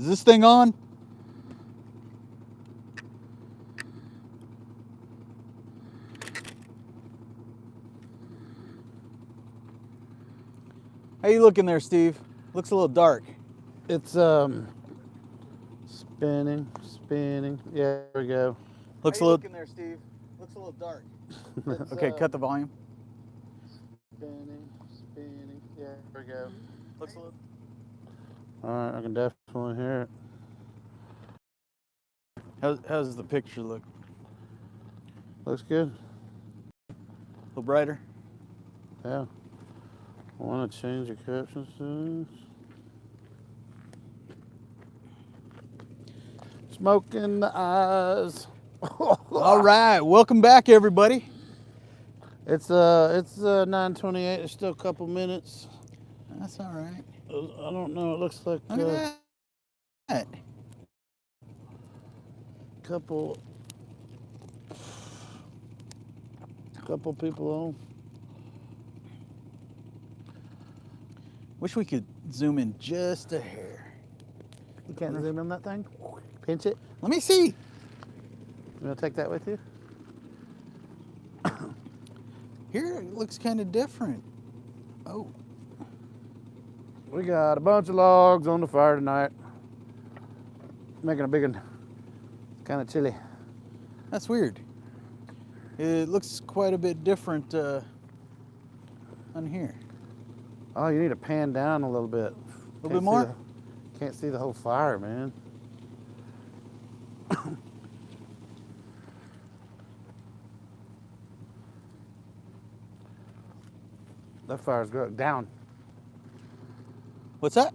Is this thing on? How you looking there, Steve? Looks a little dark. It's spinning. Yeah, there we go. Looks a little. Looking there, Steve? Looks a little dark. Okay, cut the volume. Spinning. Yeah, there we go. Looks a little. All right, I can definitely hear it. How's the picture look? Looks good. A little brighter. Yeah. I want to change the captions to smoke in the eyes. All right, welcome back, everybody. It's 9:28. There's still a couple minutes. That's all right. I don't know. It looks like Look at that. couple people on. Wish we could zoom in just a hair. You can't zoom in that thing? Pinch it. Let me see. You want to take that with you? Here it looks kind of different. Oh. We got a bunch of logs on the fire tonight. Making a big one. It's kind of chilly. That's weird. It looks quite a bit different on here. Oh, you need to pan down a little bit. A little bit more? Can't see the whole fire, man. That fire's going down. What's that?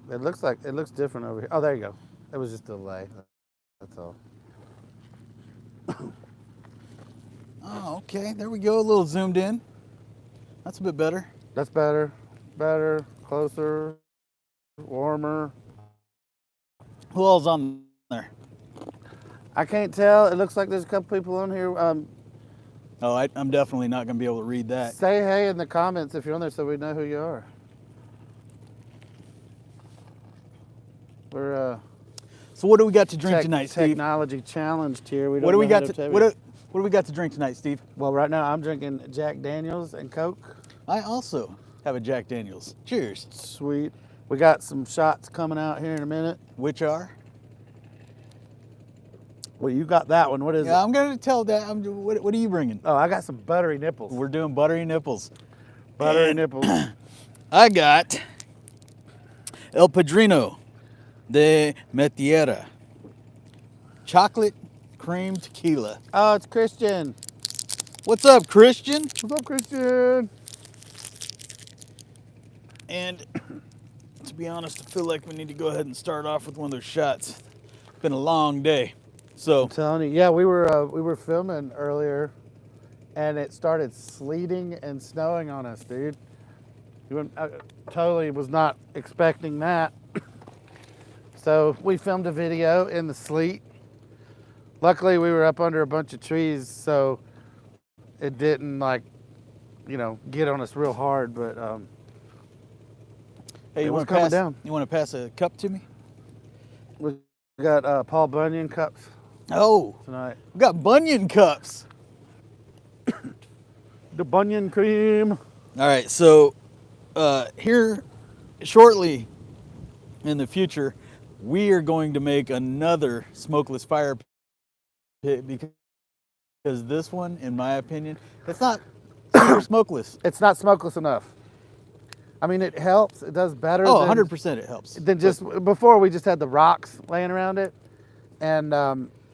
It looks different over here. Oh, there you go. It was just a delay. That's all. Oh, okay. There we go. A little zoomed in. That's a bit better. That's better. Better. Closer. Warmer. Who all's on there? I can't tell. It looks like there's a couple people on here. Oh, I'm definitely not going to be able to read that. Say hey in the comments if you're on there so we know who you are. We're So what do we got to drink tonight, Steve? Technology challenged here. What do we got to drink tonight, Steve? Well, right now I'm drinking Jack Daniels and Coke. I also have a Jack Daniels. Cheers. Sweet. We got some shots coming out here in a minute. Which are? Well, you got that one. What is it? I'm going to tell that. What are you bringing? Oh, I got some buttery nipples. We're doing buttery nipples. Buttery nipples. I got El Padrino de Metiera. Chocolate cream tequila. Oh, it's Christian. What's up, Christian? What's up, Christian? And to be honest, I feel like we need to go ahead and start off with one of those shots. It's been a long day. So I'm telling you, yeah, we were filming earlier, and it started sleeting and snowing on us, dude. I totally was not expecting that. So we filmed a video in the sleet. Luckily, we were up under a bunch of trees, so it didn't get on us real hard. But hey, you want to You want to pass a cup to me? We got Paul Bunyan cups. Oh, tonight we got Bunyan cups. The Bunyan cream. All right, so here shortly in the future, we are going to make another smokeless fire pit because this one, in my opinion, it's not super smokeless. It's not smokeless enough. I mean, it helps. It does better. Oh, 100% it helps. Than just before we just had the rocks laying around it, and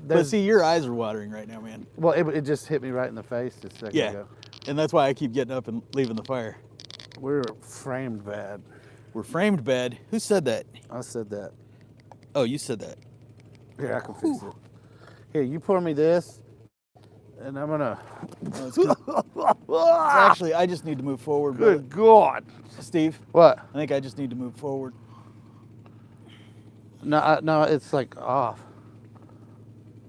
but see, your eyes are watering right now, man. Well, it just hit me right in the face just a second ago. And that's why I keep getting up and leaving the fire. We're framed bad. We're framed bad. Who said that? I said that. Oh, you said that. Here, I can fix it. Here, you pour me this, and I'm gonna. Actually, I just need to move forward. Good God, Steve. What? I think I just need to move forward. No, it's like off.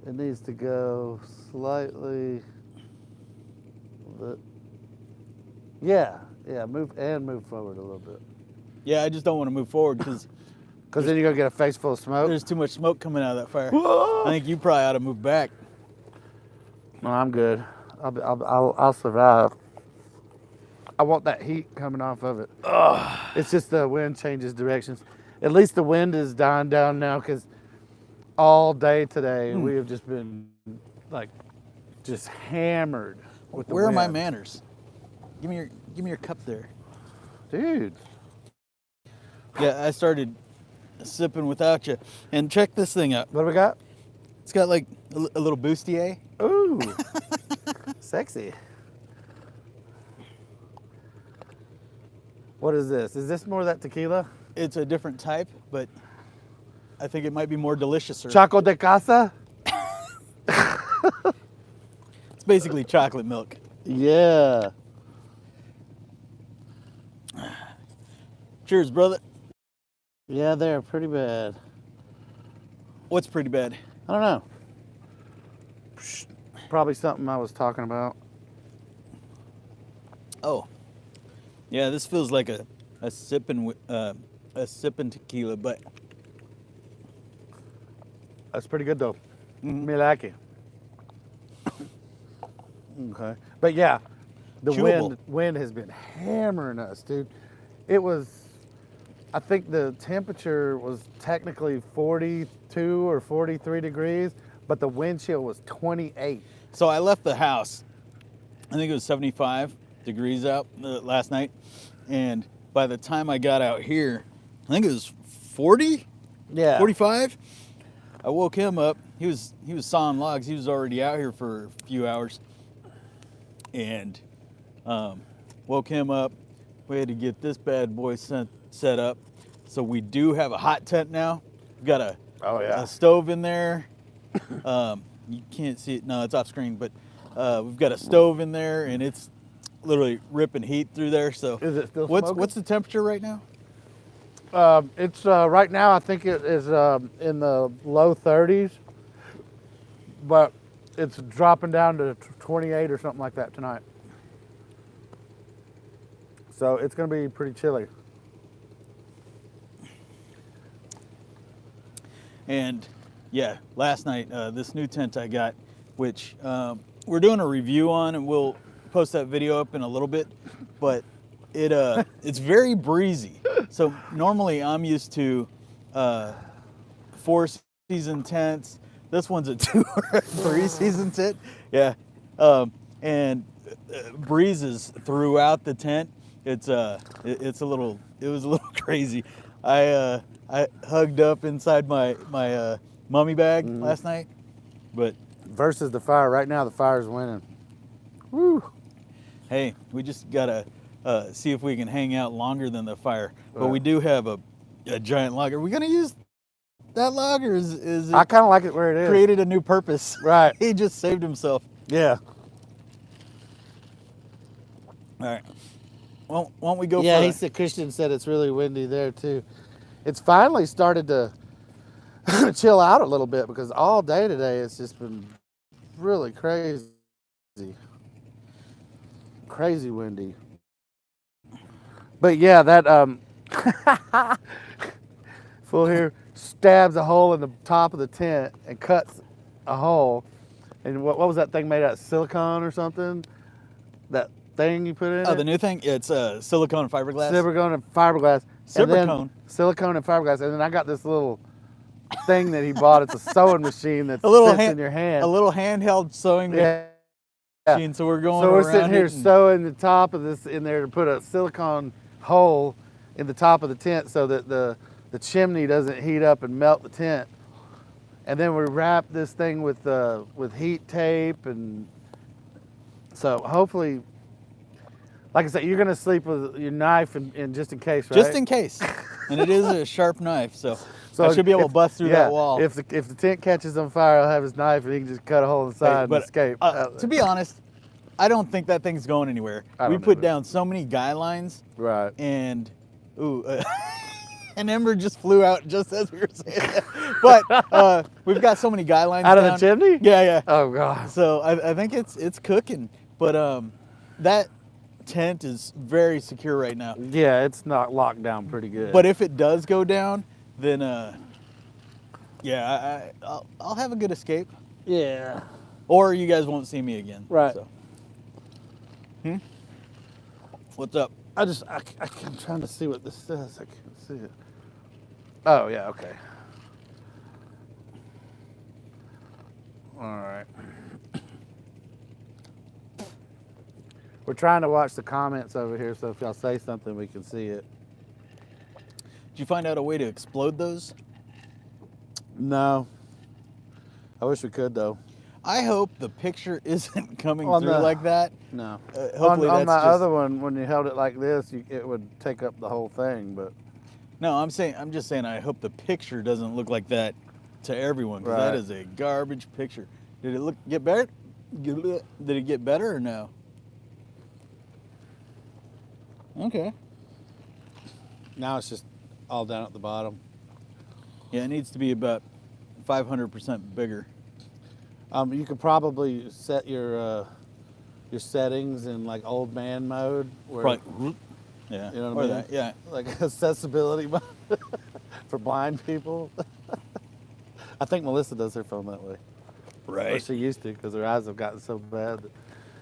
It needs to go slightly. Yeah, move forward a little bit. Yeah, I just don't want to move forward because Because then you're going to get a face full of smoke. There's too much smoke coming out of that fire. Whoa. I think you probably ought to move back. No, I'm good. I'll survive. I want that heat coming off of it. Ugh. It's just the wind changes directions. At least the wind is dying down now because all day today we have just been like just hammered with the Where wind. are my manners? Give me your cup there. Dude. Yeah, I started sipping without you. And check this thing out. What do we got? It's got like a little bustier. Ooh. Sexy. What is this? Is this more of that tequila? It's a different type, but I think it might be more delicious. Chaco de casa? It's basically chocolate milk. Yeah. Cheers, brother. Yeah, they're pretty bad. What's pretty bad? I don't know. Probably something I was talking about. Oh, yeah. This feels like a sipping tequila, but That's pretty good though. Me like it. Okay. But yeah, the Chewable. wind has been hammering us, dude. It was, I think the temperature was technically 42 or 43 degrees, but the wind chill was 28. so I left the house. I think it was 75 degrees out last night, and by the time I got out here, I think it was 40, Yeah. 45. I woke him up. He was sawing logs. He was already out here for a few hours, and woke him up. We had to get this bad boy set up. So we do have a hot tent now. We've got a stove in there. You can't see it. No, it's off screen, but we've got a stove in there, and it's literally ripping heat through there. So Is it still smoking? what's the temperature right now? It's right now, I think it is in the low 30s, but it's dropping down to 28 or something like that tonight. So it's going to be pretty chilly. And yeah, last night, this new tent I got, which we're doing a review on, and we'll post that video up in a little bit, but it's very breezy. So normally I'm used to 4-season tents. This one's a 2 or 3-season tent. Yeah. And breezes throughout the tent. It was a little crazy. I hugged up inside my mummy bag last night, but Versus the fire. Right now, the fire's winning. Woo. hey, we just gotta see if we can hang out longer than the fire. But we do have a giant log. Are we gonna use that log, or is it I kind of like it where it is. created a new purpose? Right. He just saved himself. Yeah. All right. Well, why don't we go Yeah, for he said, Christian said it's really windy there too. It's finally started to chill out a little bit because all day today it's just been really crazy. Crazy windy. But yeah, that fool here stabs a hole in the top of the tent and cuts a hole. And what was that thing made out of? Silicone or something? That thing you put in Oh, it? the new thing? It's silicone and fiberglass. Silicone and fiberglass. Silicone. Silicone and fiberglass. And then I got this little thing that he bought. It's a sewing machine that A little fits in your hand. A little handheld sewing machine. So we're going So we're around sitting here it and- sewing the top of this in there to put a silicone hole in the top of the tent so that the chimney doesn't heat up and melt the tent. And then we wrap this thing with heat tape, and so hopefully, like I said, you're gonna sleep with your knife and just in case, right? Just in case. And it is a sharp knife, so I should be able to bust through that wall. If the tent catches on fire, I'll have his knife and he can just cut a hole in the side and escape. To be honest, I don't think that thing's going anywhere. I We don't put either. down so many guy lines, Right. and an ember just flew out just as we were saying that. But we've got so many guy lines Out of the down. chimney? Yeah, yeah. Oh God. So I think it's cooking, but that tent is very secure right now. Yeah, it's not locked down pretty good. But if it does go down, then yeah, I'll have a good escape. Yeah. Or you guys won't see me again. Right. So. What's up? I'm trying to see what this says. I can't see it. Oh, yeah, okay. All right. We're trying to watch the comments over here, so if y'all say something, we can see it. Did you find out a way to explode those? No. I wish we could, though. I hope the picture isn't coming On through the- like that. No. Hopefully on that's my just... other one, when you held it like this, it would take up the whole thing, but... No, I'm just saying I hope the picture doesn't look like that to everyone, because that Right. is a garbage picture. Did it get better? Did it get better or no? Okay. Now it's just all down at the bottom. Yeah, it needs to be about 500% bigger. You could probably set your settings in like old man mode, where Right. Yeah. you know what or I mean? that. Yeah. Like accessibility mode for blind people. I think Melissa does her phone that way. Or Right. she used to, because her eyes have gotten so bad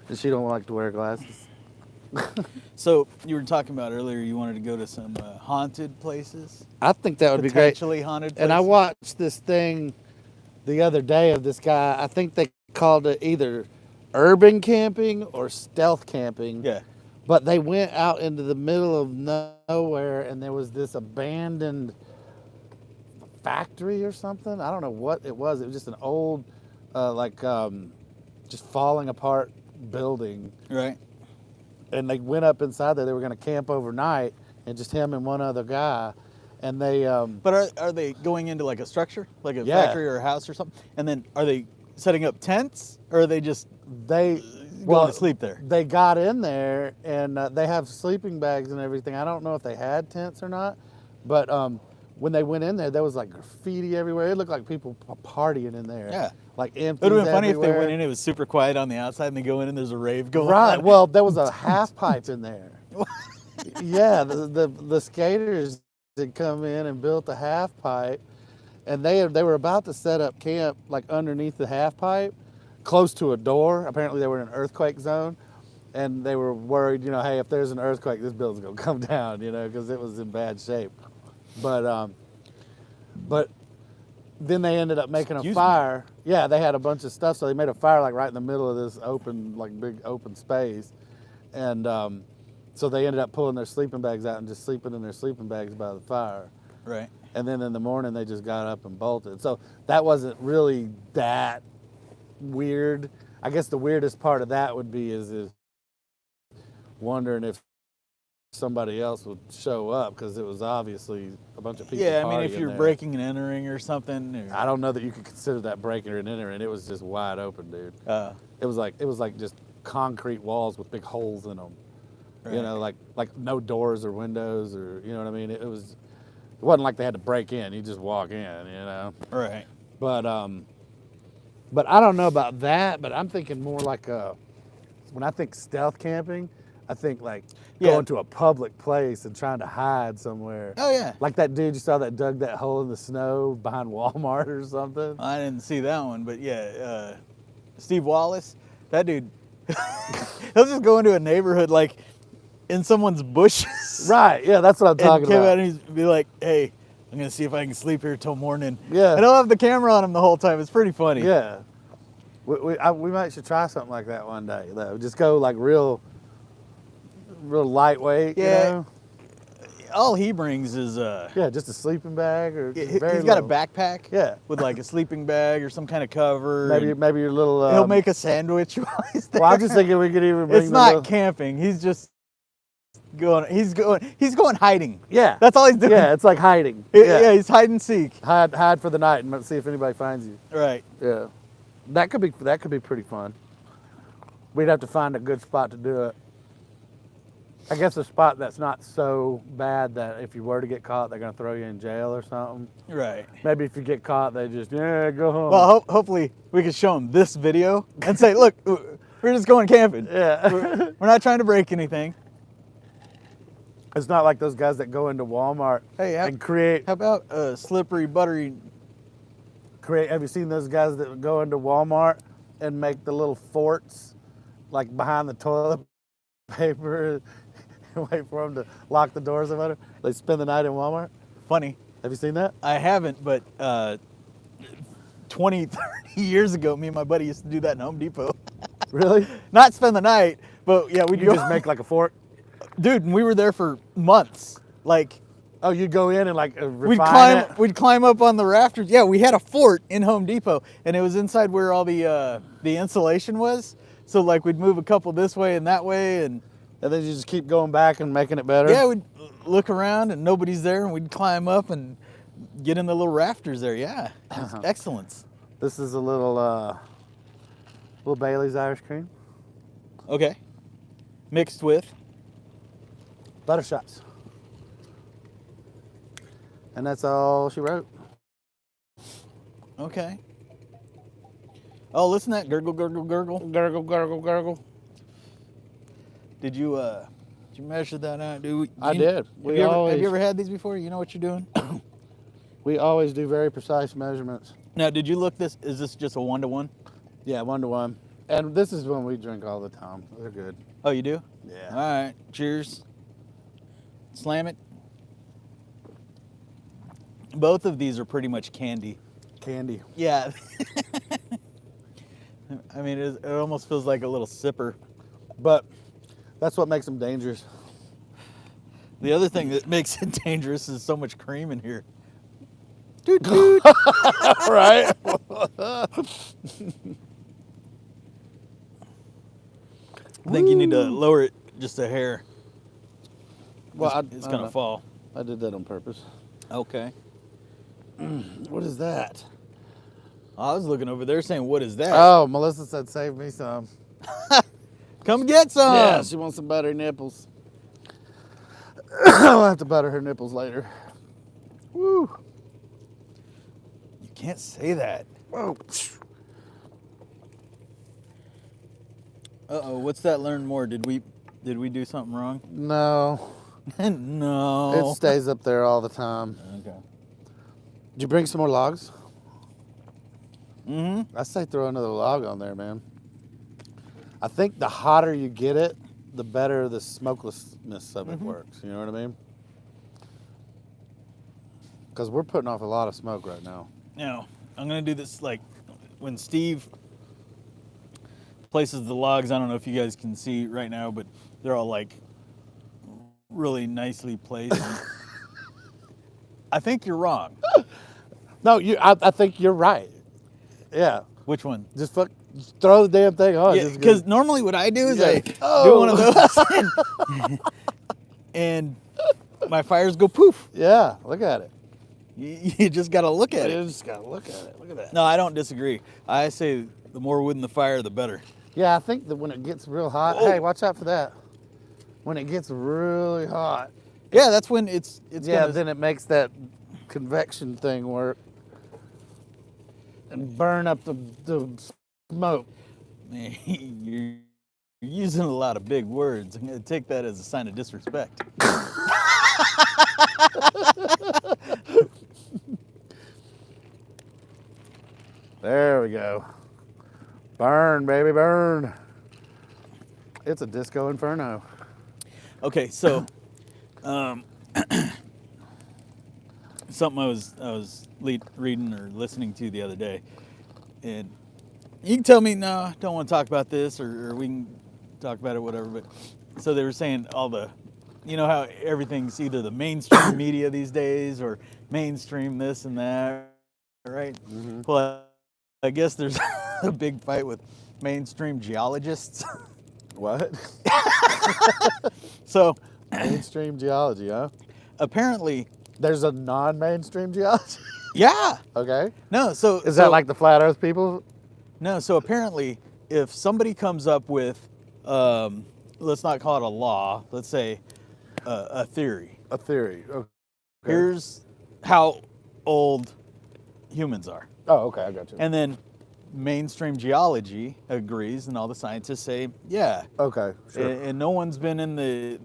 that she don't like to wear glasses. So you were talking about earlier you wanted to go to some haunted places, I think that would be great. potentially haunted places. And I watched this thing the other day of this guy. I think they called it either urban camping or stealth camping. Yeah. But they went out into the middle of nowhere, and there was this abandoned factory or something. I don't know what it was. It was just an old, just falling apart building. Right. And they went up inside there. They were going to camp overnight, and just him and one other guy. And they, But are they going into like a structure, like a Yeah. factory or a house or something? And then are they setting up tents, or are they just they going to sleep there? They got in there, and they have sleeping bags and everything. I don't know if they had tents or not, but when they went in there was like graffiti everywhere. It looked like people partying in there. Yeah. Like It empty. would have been funny if they went in, it was super quiet on the outside, and they go in and there's a rave going Right. on. Well, there was a half pipe in there. Yeah, the skaters had come in and built a half pipe, and they were about to set up camp like underneath the half pipe, close to a door. Apparently, they were in an earthquake zone, and they were worried. Hey, if there's an earthquake, this building's gonna come down. Because it was in bad shape. But then they ended up making Excuse a fire. Yeah, they had a bunch of stuff, so they made a fire like right in the middle of this open, like big open space, and so they ended up pulling their sleeping bags out and just sleeping in their sleeping bags by the fire. Right. And then in the morning they just got up and bolted. So that wasn't really that weird. I guess the weirdest part of that would be is wondering if somebody else would show up, because it was obviously a bunch of people. Yeah, I mean, if partying you're there. breaking and entering or something. Or, I don't know that you could consider that breaking and entering. It was just wide open, dude. It was like just concrete walls with big holes in them. Right. Like no doors or windows, or you know what I mean. It wasn't like they had to break in. You just walk in, Right. But I don't know about that. But I'm thinking more like when I think stealth camping, I think like going to a public place and trying to hide somewhere. Oh yeah. Like that dude you saw that dug that hole in the snow behind Walmart or something. I didn't see that one, but yeah, Steve Wallace, that dude, he'll just go into a neighborhood like in someone's bushes. Right, yeah, that's what I'm talking and come about. out and he'd be like, "Hey, I'm gonna see if I can sleep here till morning." Yeah. And he'll have the camera on him the whole time. It's pretty funny. Yeah, we might should try something like that one day. Though. Just go like real lightweight. Yeah. All he brings is Yeah, just a sleeping bag or he's very got a little. backpack. Yeah. With like a sleeping bag or some kind of cover. Maybe your little. he'll make a sandwich while he's there. Well, I'm just thinking we could even bring. It's not camping. He's just going. He's going hiding. Yeah. That's all he's doing. Yeah, it's like hiding. Yeah, he's hide and seek. Hide for the night and see if anybody finds you. Right. Yeah, that could be pretty fun. We'd have to find a good spot to do it. I guess a spot that's not so bad that if you were to get caught, they're gonna throw you in jail or something. Right. Maybe if you get caught, they just go home. Well, hopefully we could show him this video and say, "Look, we're just going camping. Yeah. We're not trying to break anything." It's not like those guys that go into Walmart Hey, and create. how about a slippery, buttery? Have you seen those guys that go into Walmart and make the little forts like behind the toilet paper and wait for them to lock the doors about it? They spend the night in Walmart. Funny. Have you seen that? I haven't, but 20, 30 years ago, me and my buddy used to do that in Home Depot. Really? Not spend the night, but yeah, we'd You go. just make like a fort? Dude, and we were there for months. Like, Oh, you'd go in and like we'd climb up on the rafters. Yeah, we had a fort in Home Depot, and it was inside where all the insulation was. So like we'd move a couple this way and that way, and then you just keep going back and making it better? yeah, we'd look around and nobody's there, and we'd climb up and get in the little rafters there. Yeah, it was excellence. This is a little Bailey's Irish cream. Okay, mixed with. Butter shots. And that's all she wrote. Okay. Oh, listen to that gurgle, gurgle, gurgle. Gurgle, gurgle, gurgle. Did you measure that out, dude? I did. Have you ever had these before? You know what you're doing? We always do very precise measurements. Now, did you look this? Is this just a 1-to-1? Yeah, 1-to-1. And this is one we drink all the time. They're good. Oh, you do? Yeah. All right. Cheers. Slam it. Both of these are pretty much candy. Candy. Yeah. I mean, it almost feels like a little sipper. But that's what makes them dangerous. The other thing that makes it dangerous is so much cream in here. Doot, doot. Right? I think you need to lower it just a hair. Well, It's going to fall. I did that on purpose. Okay. What is that? I was looking over there saying, what is that? Oh, Melissa said save me some. Come get some. Yeah, she wants some buttery nipples. I'll have to butter her nipples later. Woo. You can't say that. Whoa. Uh-oh, what's that? Learn more. Did we do something wrong? No. No. It stays up there all the time. Okay. Did you bring some more logs? Mm-hmm. I say throw another log on there, man. I think the hotter you get it, the better the smokelessness of it works. You know what I mean? Because we're putting off a lot of smoke right now. Now, I'm going to do this like when Steve places the logs. I don't know if you guys can see right now, but they're all like really nicely placed. I think you're wrong. No, I think you're right. Yeah. Which one? Just throw the damn thing on. Yeah, because normally what I do is I do one of those and my fires go poof. Yeah, look at it. You just got to look at You it. just gotta look at it. Look at that. No, I don't disagree. I say the more wood in the fire, the better. Yeah, I think that when it gets real hot, Whoa. hey, watch out for that. When it gets really hot, Yeah, that's when it's yeah, gonna, then it makes that convection thing work and burn up the smoke. You're using a lot of big words. I'm going to take that as a sign of disrespect. There we go. Burn, baby, burn. It's a disco inferno. Okay, so something I was reading or listening to the other day, and you can tell me no, don't want to talk about this, or we can talk about it, whatever. But so they were saying all the, you know how everything's either the mainstream media these days or mainstream this and that, right? Mm-hmm. Well, I guess there's a big fight with mainstream geologists. What? So Mainstream geology, huh? apparently, There's a non-mainstream geology? yeah. Okay. No, so Is that like the flat earth people? No, so apparently, if somebody comes up with, let's not call it a law, let's say a theory. A theory. Okay. Here's how old humans are. Oh, okay, I got you. And then mainstream geology agrees, and all the scientists say, yeah. Okay, sure. And no one's been in the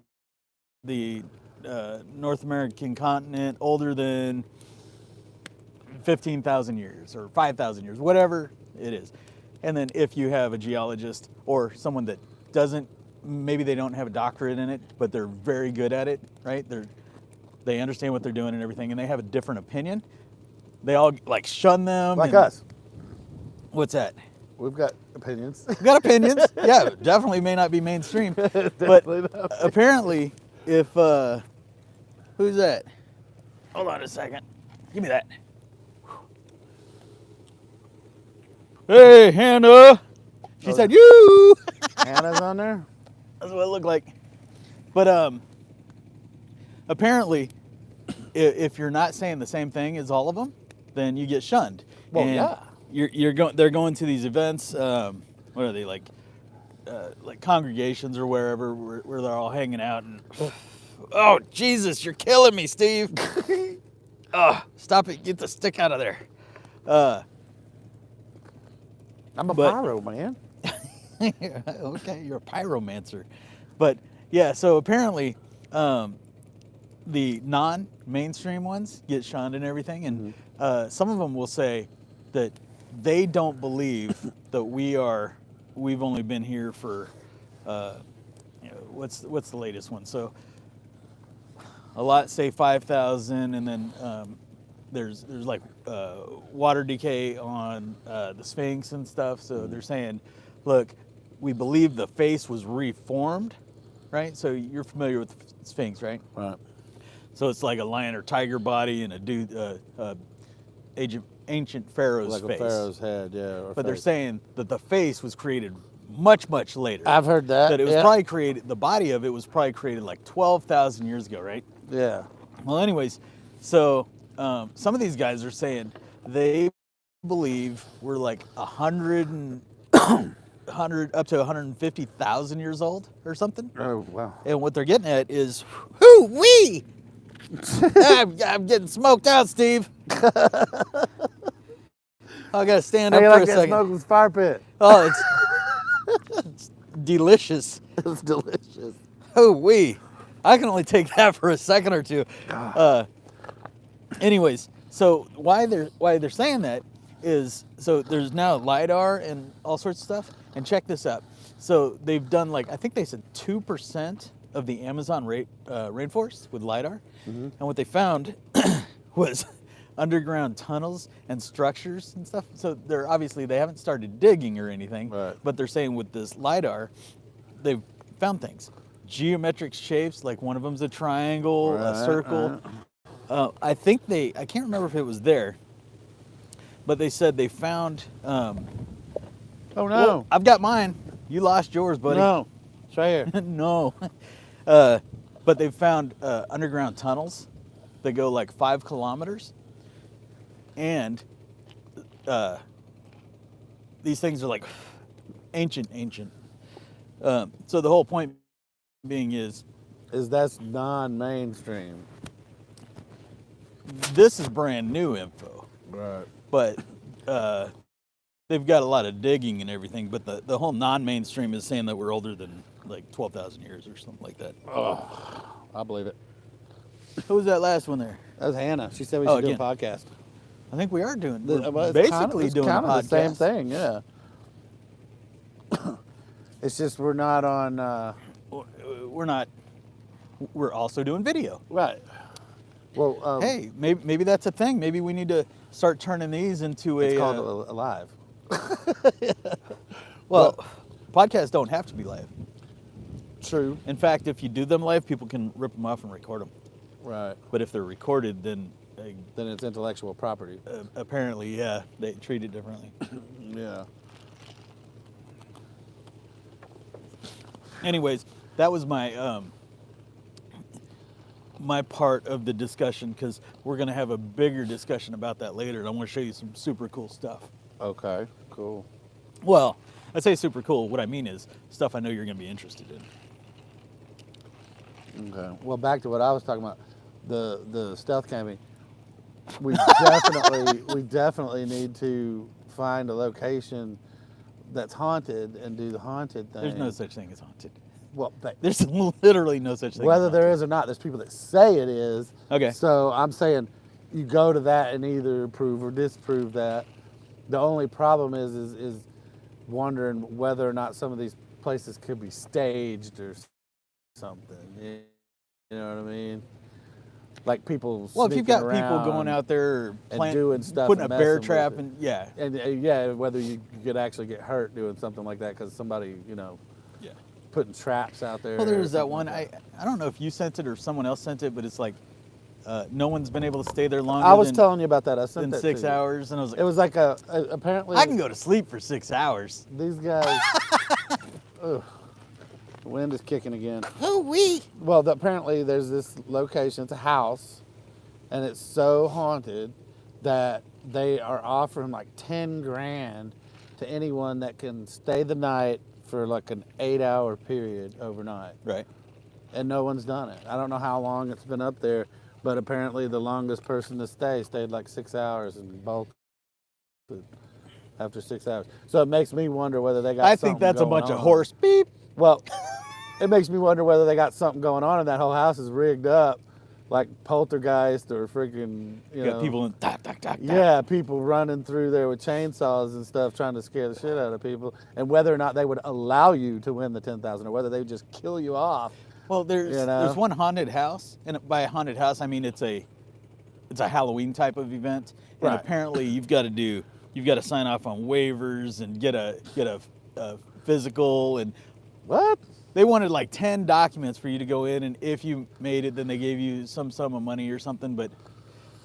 North American continent older than 15,000 years or 5,000 years, whatever it is. And then if you have a geologist or someone that doesn't, maybe they don't have a doctorate in it, but they're very good at it, right? They understand what they're doing and everything, and they have a different opinion. They all like shun them. Like us. What's that? We've got opinions. We've got opinions. Yeah, definitely may not be mainstream. But apparently, if, who's that? Hold on a second. Give me that. Hey, Hannah. She said, you. Hannah's on there? That's what it looked like. But apparently, if you're not saying the same thing as all of them, then you get shunned. Well, and yeah. They're going to these events. What are they like congregations or wherever where they're all hanging out and. Oh Jesus, you're killing me, Steve. Oh, stop it! Get the stick out of there. I'm a pyro, man. Okay, you're a pyromancer. But yeah, so apparently the non-mainstream ones get shunned and everything, and some of them will say that they don't believe that we've only been here for what's the latest one? So a lot say 5,000, and then there's like water decay on the Sphinx and stuff. So they're saying, look, we believe the face was reformed, right? So you're familiar with the Sphinx, right? Right. So it's like a lion or tiger body and a dude, ancient pharaoh's Like face. a pharaoh's head, yeah. But they're saying that the face was created much, much later. I've heard that. That it was probably created, the body of it was probably created like 12,000 years ago, right? Yeah. Well, anyways, so some of these guys are saying they believe we're like 100 up to 150,000 years old or something. Oh, wow. And what they're getting at is, hoo-wee! I'm getting smoked out, Steve. I gotta stand up for a second. Smokeless fire pit. Oh, it's delicious. It's delicious. Hoo-wee! I can only take that for a second or two. Anyways, so why they're saying that is, so there's now LiDAR and all sorts of stuff. And check this out. So they've done like, I think they said 2% of the Amazon rainforest with LiDAR. And what they found was underground tunnels and structures and stuff. So they're obviously, they haven't started digging or anything, but they're saying with this LiDAR, they've found things. Geometric shapes, like one of them's a triangle, a circle. I think I can't remember if it was there, but they said they found, oh no. Well, I've got mine. You lost yours, buddy. No, it's right here. No. But they've found underground tunnels that go like 5 kilometers. And these things are like ancient. So the whole point being is that's non-mainstream. This is brand new info. Right. But they've got a lot of digging and everything, but the whole non-mainstream is saying that we're older than like 12,000 years or something like that. Oh, I believe it. Who was that last one there? That was Hannah. She said we should do a podcast. I think we are doing. Well, We're basically doing kind a of podcast. the same thing, yeah. It's just we're not on. We're not. We're also doing video. Right. Well, hey, maybe that's a thing. Maybe we need to start turning these into it's called a live. Well, podcasts don't have to be live. True. In fact, if you do them live, people can rip them off and record them. Right. But if they're recorded, then it's intellectual property. Apparently, yeah, they treat it differently. Yeah. Anyways, that was my my part of the discussion, because we're going to have a bigger discussion about that later, and I want to show you some super cool stuff. Okay, cool. Well, I say super cool. What I mean is stuff I know you're going to be interested in. Okay. Well, back to what I was talking about, the stealth camping. We definitely need to find a location that's haunted and do the haunted thing. There's no such thing as haunted. well, There's literally no such thing. whether there is or not, there's people that say it is. Okay. So I'm saying you go to that and either prove or disprove that. The only problem is wondering whether or not some of these places could be staged or something. You know what I mean? Like people. Well, if you've got sneaking people around going out there and doing stuff, putting and a bear messing with trap, it. and yeah, and yeah, whether you could actually get hurt doing something like that because somebody, yeah. putting traps out there. Well, there or was that something one. like that. I don't know if you sent it or someone else sent it, but it's like no one's been able to stay there longer. I was telling you about that. I sent than that 6 to you. hours, and I was like, It was like apparently. I can go to sleep for 6 hours. These guys. Ugh, the wind is kicking again. Oh wee. Well, apparently there's this location. It's a house, and it's so haunted that they are offering like 10 grand to anyone that can stay the night for like an 8-hour period overnight. Right. And no one's done it. I don't know how long it's been up there, but apparently the longest person to stayed like 6 hours and bolted after 6 hours. So it makes me wonder whether they got. I think that's a going bunch of on. horse beep. Well, it makes me wonder whether they got something going on and that whole house is rigged up like poltergeist or freaking, You got people in dock, dock, dock, dock. Yeah, people running through there with chainsaws and stuff trying to scare the shit out of people, and whether or not they would allow you to win the 10,000 or whether they would just kill you off. Well, there's one haunted house, and by a haunted house I mean it's a Halloween type of event, and Right. apparently you've got to sign off on waivers and get a physical, and What? they wanted like 10 documents for you to go in, and if you made it, then they gave you some sum of money or something. But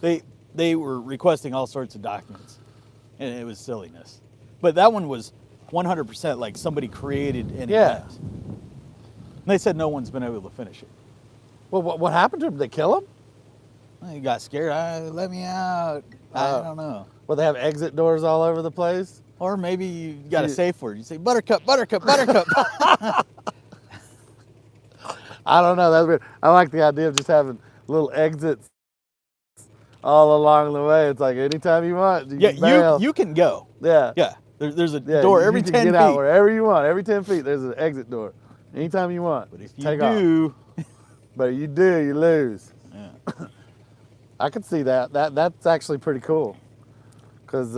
they were requesting all sorts of documents, and it was silliness. But that one was 100% like somebody created an Yeah. event. And they said no one's been able to finish it. Well, what happened to him? Did they kill him? He got scared. Let me out. I don't know. Well, they have exit doors all over the place. Or maybe you got a safe word. You say Buttercup, Buttercup, Buttercup. I don't know. That's weird. I like the idea of just having little exits all along the way. It's like anytime you want, you can bail. you can go. Yeah. Yeah. There's a Yeah, door you every can 10 get feet. out wherever you want. Every 10 feet, there's an exit door. Anytime you want. But if you take off. do, But if you do, you lose. yeah. I could see that. That's actually pretty cool. Cause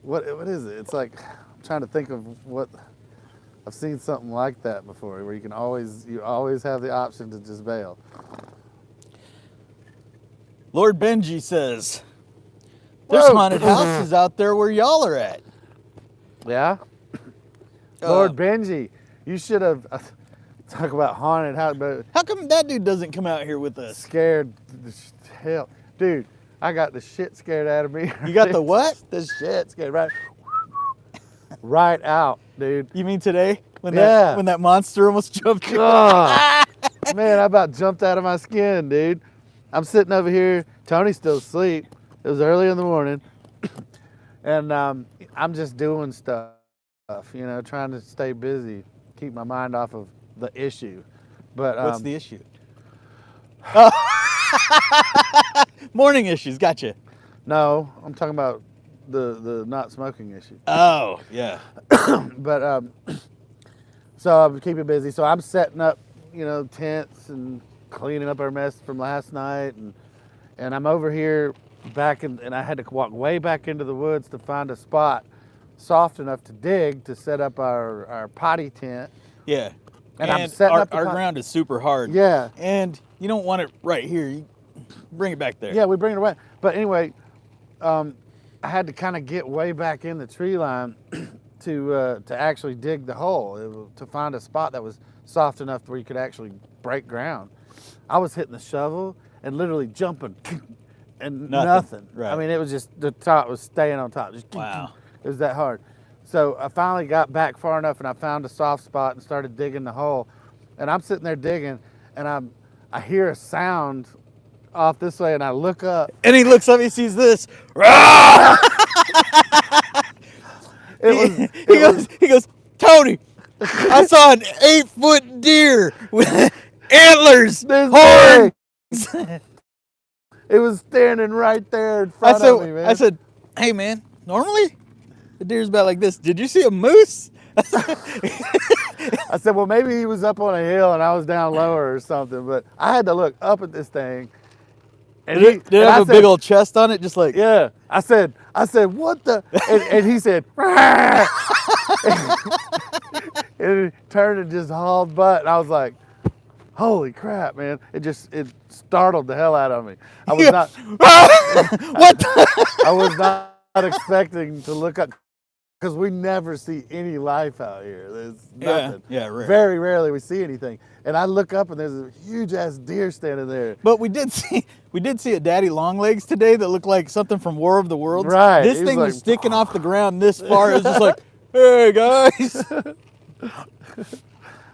what is it? It's like I'm trying to think of what I've seen something like that before, where you always have the option to just bail. Lord Benji says, there's Whoa. haunted houses out there where y'all are at. Yeah. Lord Benji, you should have talk about haunted house, but How come that dude doesn't come out here with us? scared the hell, dude. I got the shit scared out of me. You got the what? The shit scared right out, dude. You mean today? When Yeah. that monster almost jumped you? God, man, I about jumped out of my skin, dude. I'm sitting over here. Tony's still asleep. It was early in the morning, and I'm just doing stuff, trying to stay busy, keep my mind off of the issue. But What's the issue? Oh. Morning issues, gotcha. no, I'm talking about the not smoking issue. Oh, yeah. But so I'm keeping busy. So I'm setting up, tents and cleaning up our mess from last night, and I'm over here and I had to walk way back into the woods to find a spot soft enough to dig to set up our potty tent. Yeah. And I'm setting our, up the our pot- ground is super hard. Yeah. And you don't want it right here. You bring it back there. Yeah, we bring it away. But anyway, I had to kind of get way back in the tree line to actually dig the hole, to find a spot that was soft enough where you could actually break ground. I was hitting the shovel and literally jumping and nothing. Right. I mean, it was just the top was staying on top. Just Wow. It was that hard. So I finally got back far enough and I found a soft spot and started digging the hole. And I'm sitting there digging and I hear a sound off this way and I look up. And he looks up, he sees this. He goes, Tony, I saw an 8-foot deer with antlers, horns. It was standing right there in front of me, man. I said, hey man, normally the deer's about like this. Did you see a moose? I said, well, maybe he was up on a hill and I was down lower or something. But I had to look up at this thing. And Did it have I a said, big old chest on it, just like? yeah. I said, what the? And he said, and it turned and just hauled butt. And I was like, holy crap, man! It startled the hell out of me. I was not. What? I was not expecting to look up because we never see any life out here. There's nothing. Yeah, rare. Very rarely we see anything. And I look up and there's a huge ass deer standing there. But we did see a daddy longlegs today that looked like something from War of the Worlds. Right. This He thing was was like, sticking off the ground this far. It was just like, hey guys.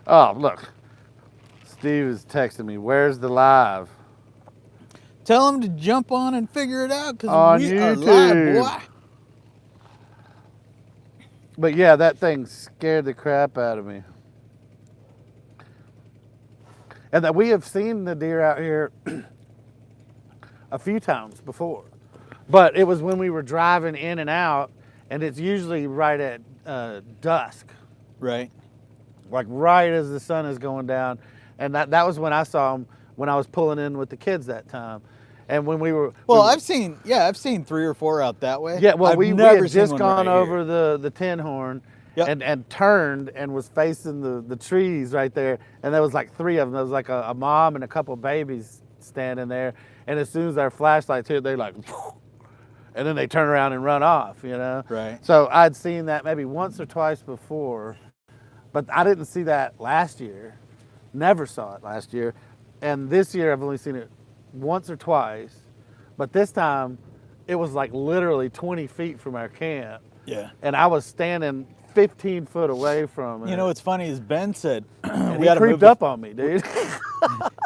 Oh, look. Steve is texting me. Where's the live? Tell him to jump on and figure it out On because we are YouTube. live, boy. But yeah, that thing scared the crap out of me. And that we have seen the deer out here a few times before. But it was when we were driving in and out, and it's usually right at dusk. Right. Like right as the sun is going down. And that was when I saw him when I was pulling in with the kids that time. And when we were... Well, I've seen 3 or 4 out that way. Yeah, well, we never had seen just one gone right over here. the tin horn Yep. and turned and was facing the trees right there. And there was like 3 of them. There was like a mom and a couple babies standing there. And as soon as our flashlights hit, they're like, and then they turn around and run off, you know? Right. So I'd seen that maybe once or twice before, but I didn't see that last year. Never saw it last year. And this year I've only seen it once or twice. But this time, it was like literally 20 feet from our camp. Yeah. And I was standing 15 foot away from it. You know what's funny is Ben said and we he had to creeped move up on me, dude.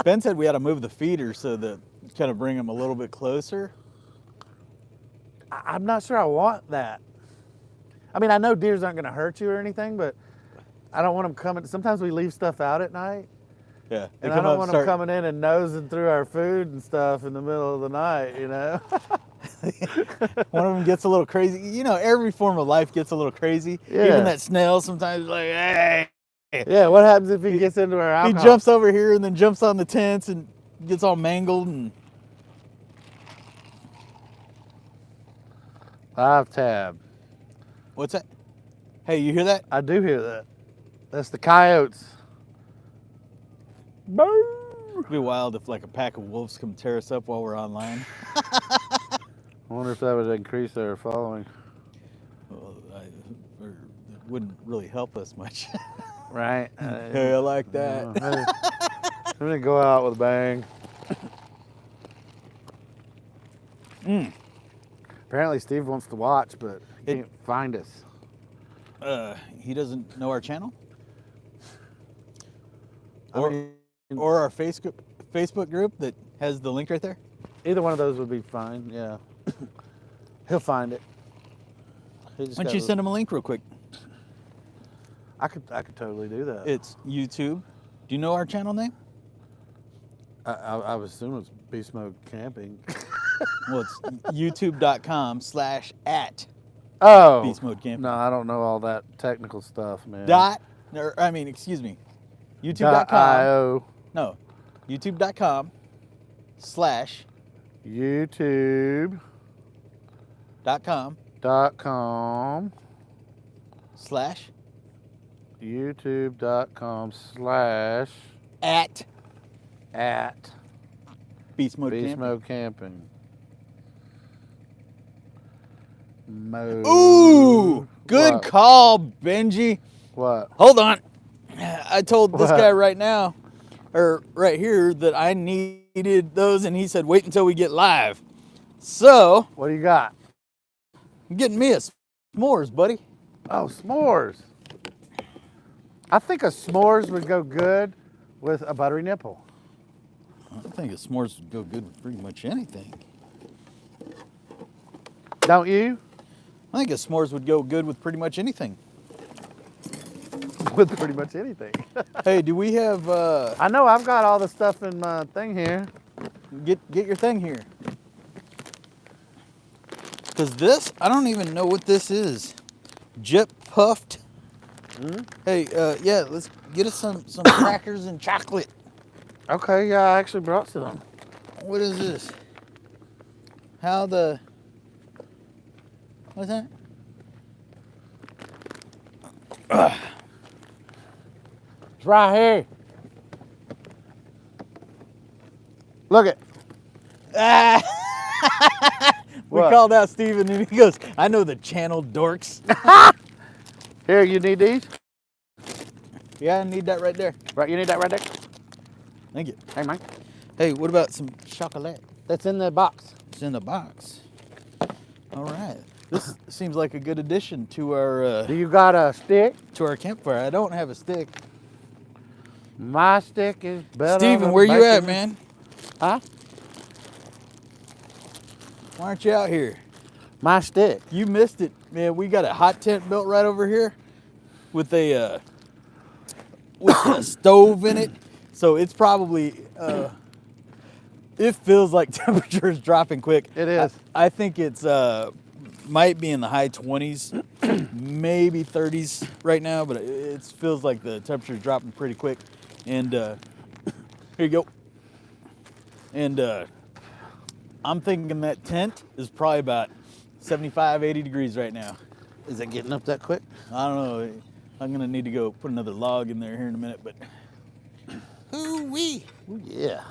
Ben said we had to move the feeder so that kind of bring them a little bit closer. I'm not sure I want that. I mean, I know deers aren't going to hurt you or anything, but I don't want them coming. Sometimes we leave stuff out at night. Yeah. And I don't want them coming in and nosing through our food and stuff in the middle of the night, you know? One of them gets a little crazy. You know, every form of life gets a little crazy. Yeah. Even that snail sometimes is like, hey. Yeah, what happens if he gets into our alcohol? He jumps over here and then jumps on the tents and gets all mangled. And Live tab. what's that? Hey, you hear that? I do hear that. That's the coyotes. It'd be wild if like a pack of wolves come tear us up while we're online. I wonder if that would increase their following. Well, it wouldn't really help us much. Right? Hey, I like that. I'm gonna go out with a bang. Apparently Steve wants to watch, but he can't find us. He doesn't know our channel? I mean, Or our Facebook group that has the link right there? either one of those would be fine, yeah. He'll find it. Why don't you send him a link real quick? I could totally do that. It's YouTube. Do you know our channel name? I would assume it's Beastmode Camping. Well, it's youtube.com/at Oh. Beastmode Camping. No, I don't know all that technical stuff, man. Excuse me. .io. YouTube.com. No. YouTube.com/ YouTube.com .com/ YouTube.com/ at Beastmode Beastmode Camping. Camping. Mode. Ooh, good What? call, Benji. What? Hold on. I told this What? guy right now, or right here, that I needed those, and he said, wait until we get live. So, What do you got? I'm getting me a s'mores, buddy. Oh, s'mores. I think a s'mores would go good with a buttery nipple. I think a s'mores would go good with pretty much anything. Don't you? I think a s'mores would go good with pretty much anything. With pretty much anything. Hey, do we have, I know I've got all the stuff in my thing here. get your thing here. Because this, I don't even know what this is. Jet puffed Hey, yeah, let's get us some crackers and chocolate. Okay, yeah, I actually brought some. What is this? How the... What's that? It's right here. Look it. Ah! We What? called out Steven and he goes, I know the channel dorks. Here, you need these? Yeah, I need that right there. Right, you need that right there? Thank you. Hey, man. Hey, what about some chocolate? That's in the box. It's in the box. All right. This seems like a good addition to our Do you got a stick? campfire. I don't have a stick. My stick is better. Steven, than where you at, bacon. man? Huh? Why aren't you out here? My stick. You missed it, man. We got a hot tent built right over here with a stove in it. So it's probably it feels like temperature is dropping quick. It is. I think it's might be in the high 20s, maybe 30s right now, but it feels like the temperature is dropping pretty quick. And here you go. And I'm thinking that tent is probably about 75, 80 degrees right now. Is it getting up that quick? I don't know. I'm gonna need to go put another log in there here in a minute, but ooh-wee. Ooh, yeah.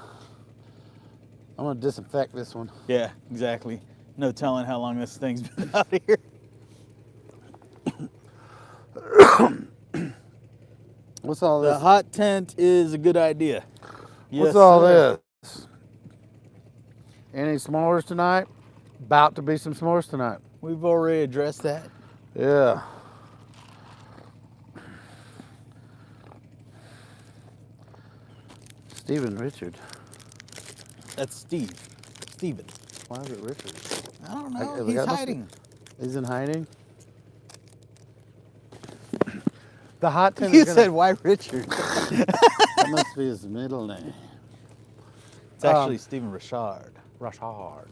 I'm gonna disinfect this one. Yeah, exactly. No telling how long this thing's been out here. What's all The this? hot tent is a good idea. What's Yes, all sir. this? Any s'mores tonight? About to be some s'mores tonight. We've already addressed that. Yeah. Steven Richard. That's Steve. Steven. Why is it Richard? I don't know. I- He's that must hiding. He's in hiding. The hot tent You is gonna, said why Richard? that must be his middle name. It's actually Stephen Richard. Rashard.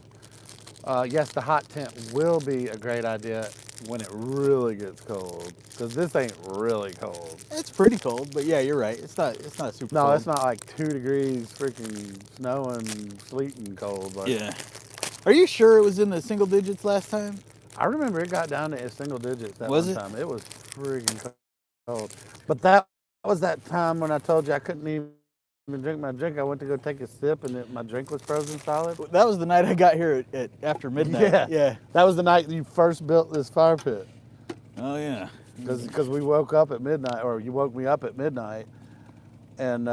Yes, the hot tent will be a great idea when it really gets cold. Because this ain't really cold. It's pretty cold, but yeah, you're right. It's not super No, cold. it's not like 2 degrees freaking snowing, sleeting cold. Like, Yeah. Are you sure it was in the single digits last time? I remember it got down to single digits that Was one it? time. It was freaking cold. But that was that time when I told you I couldn't even drink my drink. I went to go take a sip and my drink was frozen solid. That was the night I got here at after midnight. Yeah. Yeah. That was the night you first built this fire pit. Oh yeah. Because we woke up at midnight, or you woke me up at midnight, and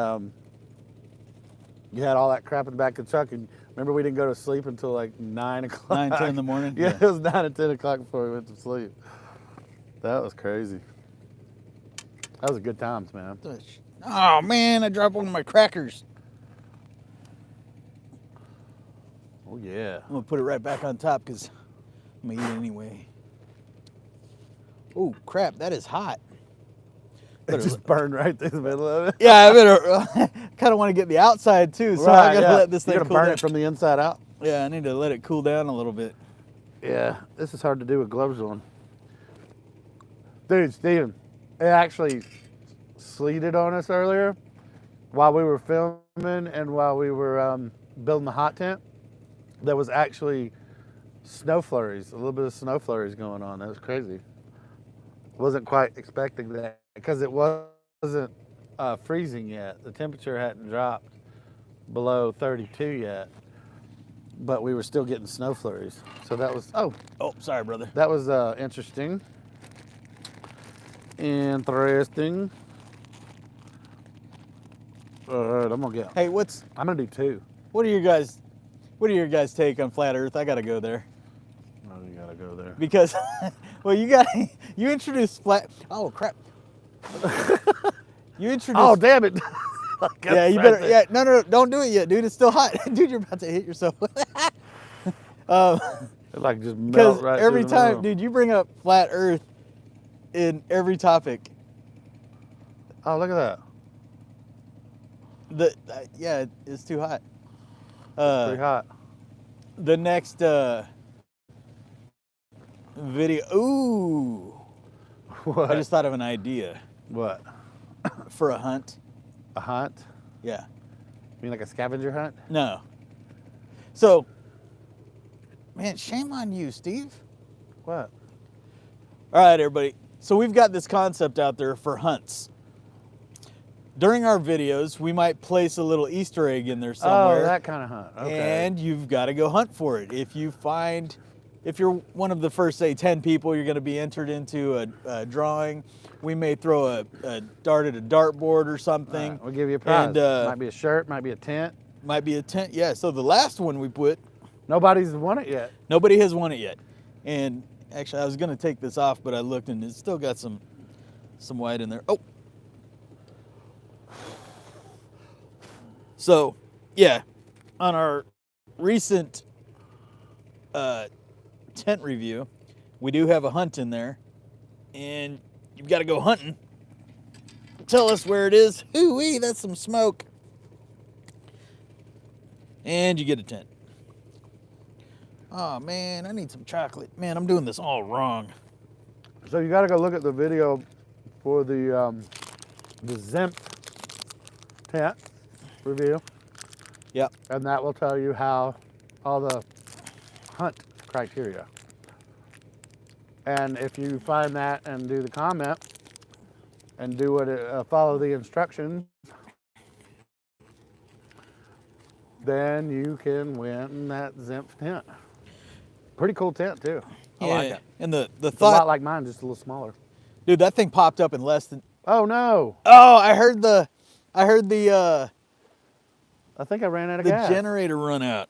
you had all that crap in the back of the truck. And remember, we didn't go to sleep until like 9 o'clock. 9, 10 in the morning? Yeah, Yeah. it was 9 and 10 o'clock before we went to sleep. That was crazy. That was good times, man. Oh man, I dropped one of my crackers. Oh, yeah. I'm gonna put it right back on top because I'm gonna eat it anyway. Oh crap, that is hot. It just burned right through the middle of it. Yeah, I better kind of want to get the outside too, so I gotta let this thing You're cool gonna burn down. it from the inside out? Yeah, I need to let it cool down a little bit. Yeah, this is hard to do with gloves on. Dude, Steven, it actually sleeted on us earlier while we were filming and while we were building the hot tent. There was actually snow flurries, a little bit of snow flurries going on. That was crazy. Wasn't quite expecting that because it wasn't freezing yet. The temperature hadn't dropped below 32 yet, but we were still getting snow flurries. So that was, Oh, sorry, brother. that was interesting. Interesting. All right, I'm gonna get. Hey, I'm gonna do 2. what are your guys' take on flat Earth? I gotta go there Oh, you gotta go there. because, well, you introduced flat. Oh crap! You introduced. Oh, damn it! yeah, you better. Yeah, no, don't do it yet, dude. It's still hot, dude. You're about to hit yourself. It like just melt Because right every through the time, middle. dude, you bring up flat Earth in every topic. Oh, look at that. Yeah, it's too hot. Pretty hot. The next video. Ooh, What? I just thought of an idea. What? for a hunt. A hunt? Yeah. You mean like a scavenger hunt? No. So, man, shame on you, Steve. What? All right, everybody. So we've got this concept out there for hunts. During our videos, we might place a little Easter egg in there somewhere. Oh, that kind of hunt. Okay. And you've got to go hunt for it. If you're one of the first, say, 10 people, you're going to be entered into a drawing. We may throw a dart at a dartboard or something. Right, we'll give you a prize. And, might be a shirt, might be a tent. might be a tent. Yeah, so the last one we put, Nobody's won it yet. nobody has won it yet. And actually, I was going to take this off, but I looked and it's still got some white in there. Oh. So, yeah, on our recent tent review, we do have a hunt in there, and you've got to go hunting. Tell us where it is. Hoo-wee, that's some smoke. And you get a tent. Oh, man, I need some chocolate. Man, I'm doing this all wrong. So you got to go look at the video for the Zimp tent review. Yep. And that will tell you how all the hunt criteria. And if you find that and do the comment and do what follow the instructions, then you can win that Zimp tent. Pretty cool tent too. I like it. And the It's a thought, lot like mine, just a little smaller. dude, that thing popped up in less than. Oh no! Oh, I heard the I think I ran out of gas. generator run out.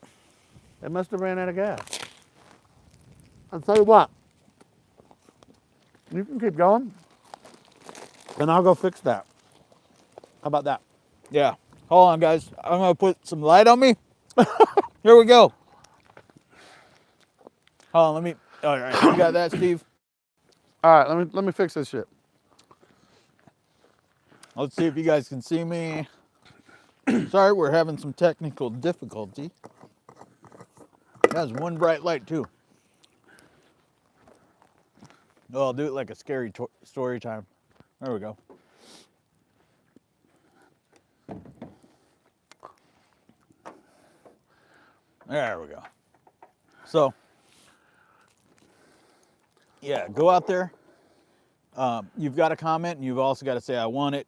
It must have ran out of gas. I'll tell you what. You can keep going, and I'll go fix that. How about that? Yeah. Hold on, guys. I'm gonna put some light on me. Here we go. Hold on, let me. All right, you got that, Steve? All right, let me fix this shit. Let's see if you guys can see me. Sorry, we're having some technical difficulty. That's one bright light too. Oh, I'll do it like a scary story time. There we go. There we go. So, yeah, go out there. You've got to comment, and you've also got to say, I want it.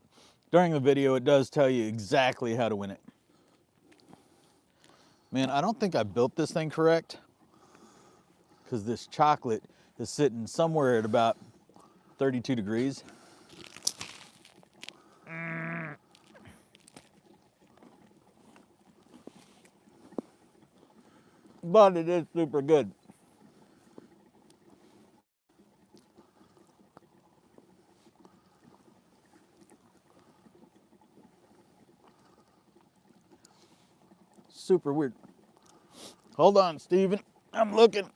During the video, it does tell you exactly how to win it. Man, I don't think I built this thing correct, because this chocolate is sitting somewhere at about 32 degrees. But it is super good. Super weird. Hold on, Steven. I'm looking.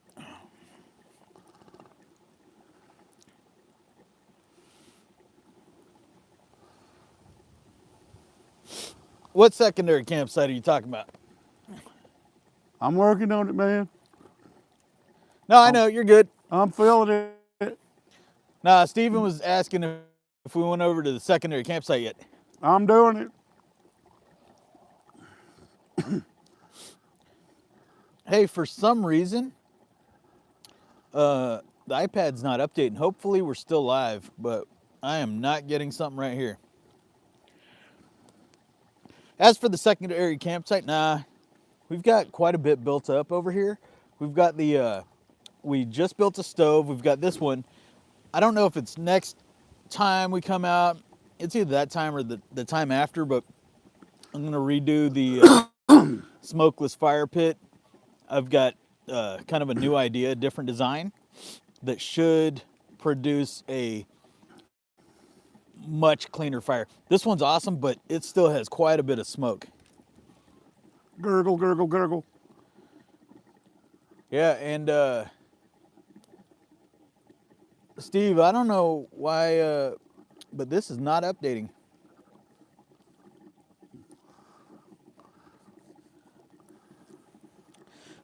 What secondary campsite are you talking about? I'm working on it, man. No, I know, you're good. I'm feeling it. Nah, Steven was asking if we went over to the secondary campsite yet. I'm doing it. Hey, for some reason, the iPad's not updating. Hopefully we're still live, but I am not getting something right here. As for the secondary campsite, nah, we've got quite a bit built up over here. We've got we just built a stove. We've got this one. I don't know if it's next time we come out. It's either that time or the time after, but I'm gonna redo the smokeless fire pit. I've got kind of a new idea, different design that should produce a much cleaner fire. This one's awesome, but it still has quite a bit of smoke. Gurgle, gurgle, gurgle. Yeah, and Steve, I don't know why, but this is not updating.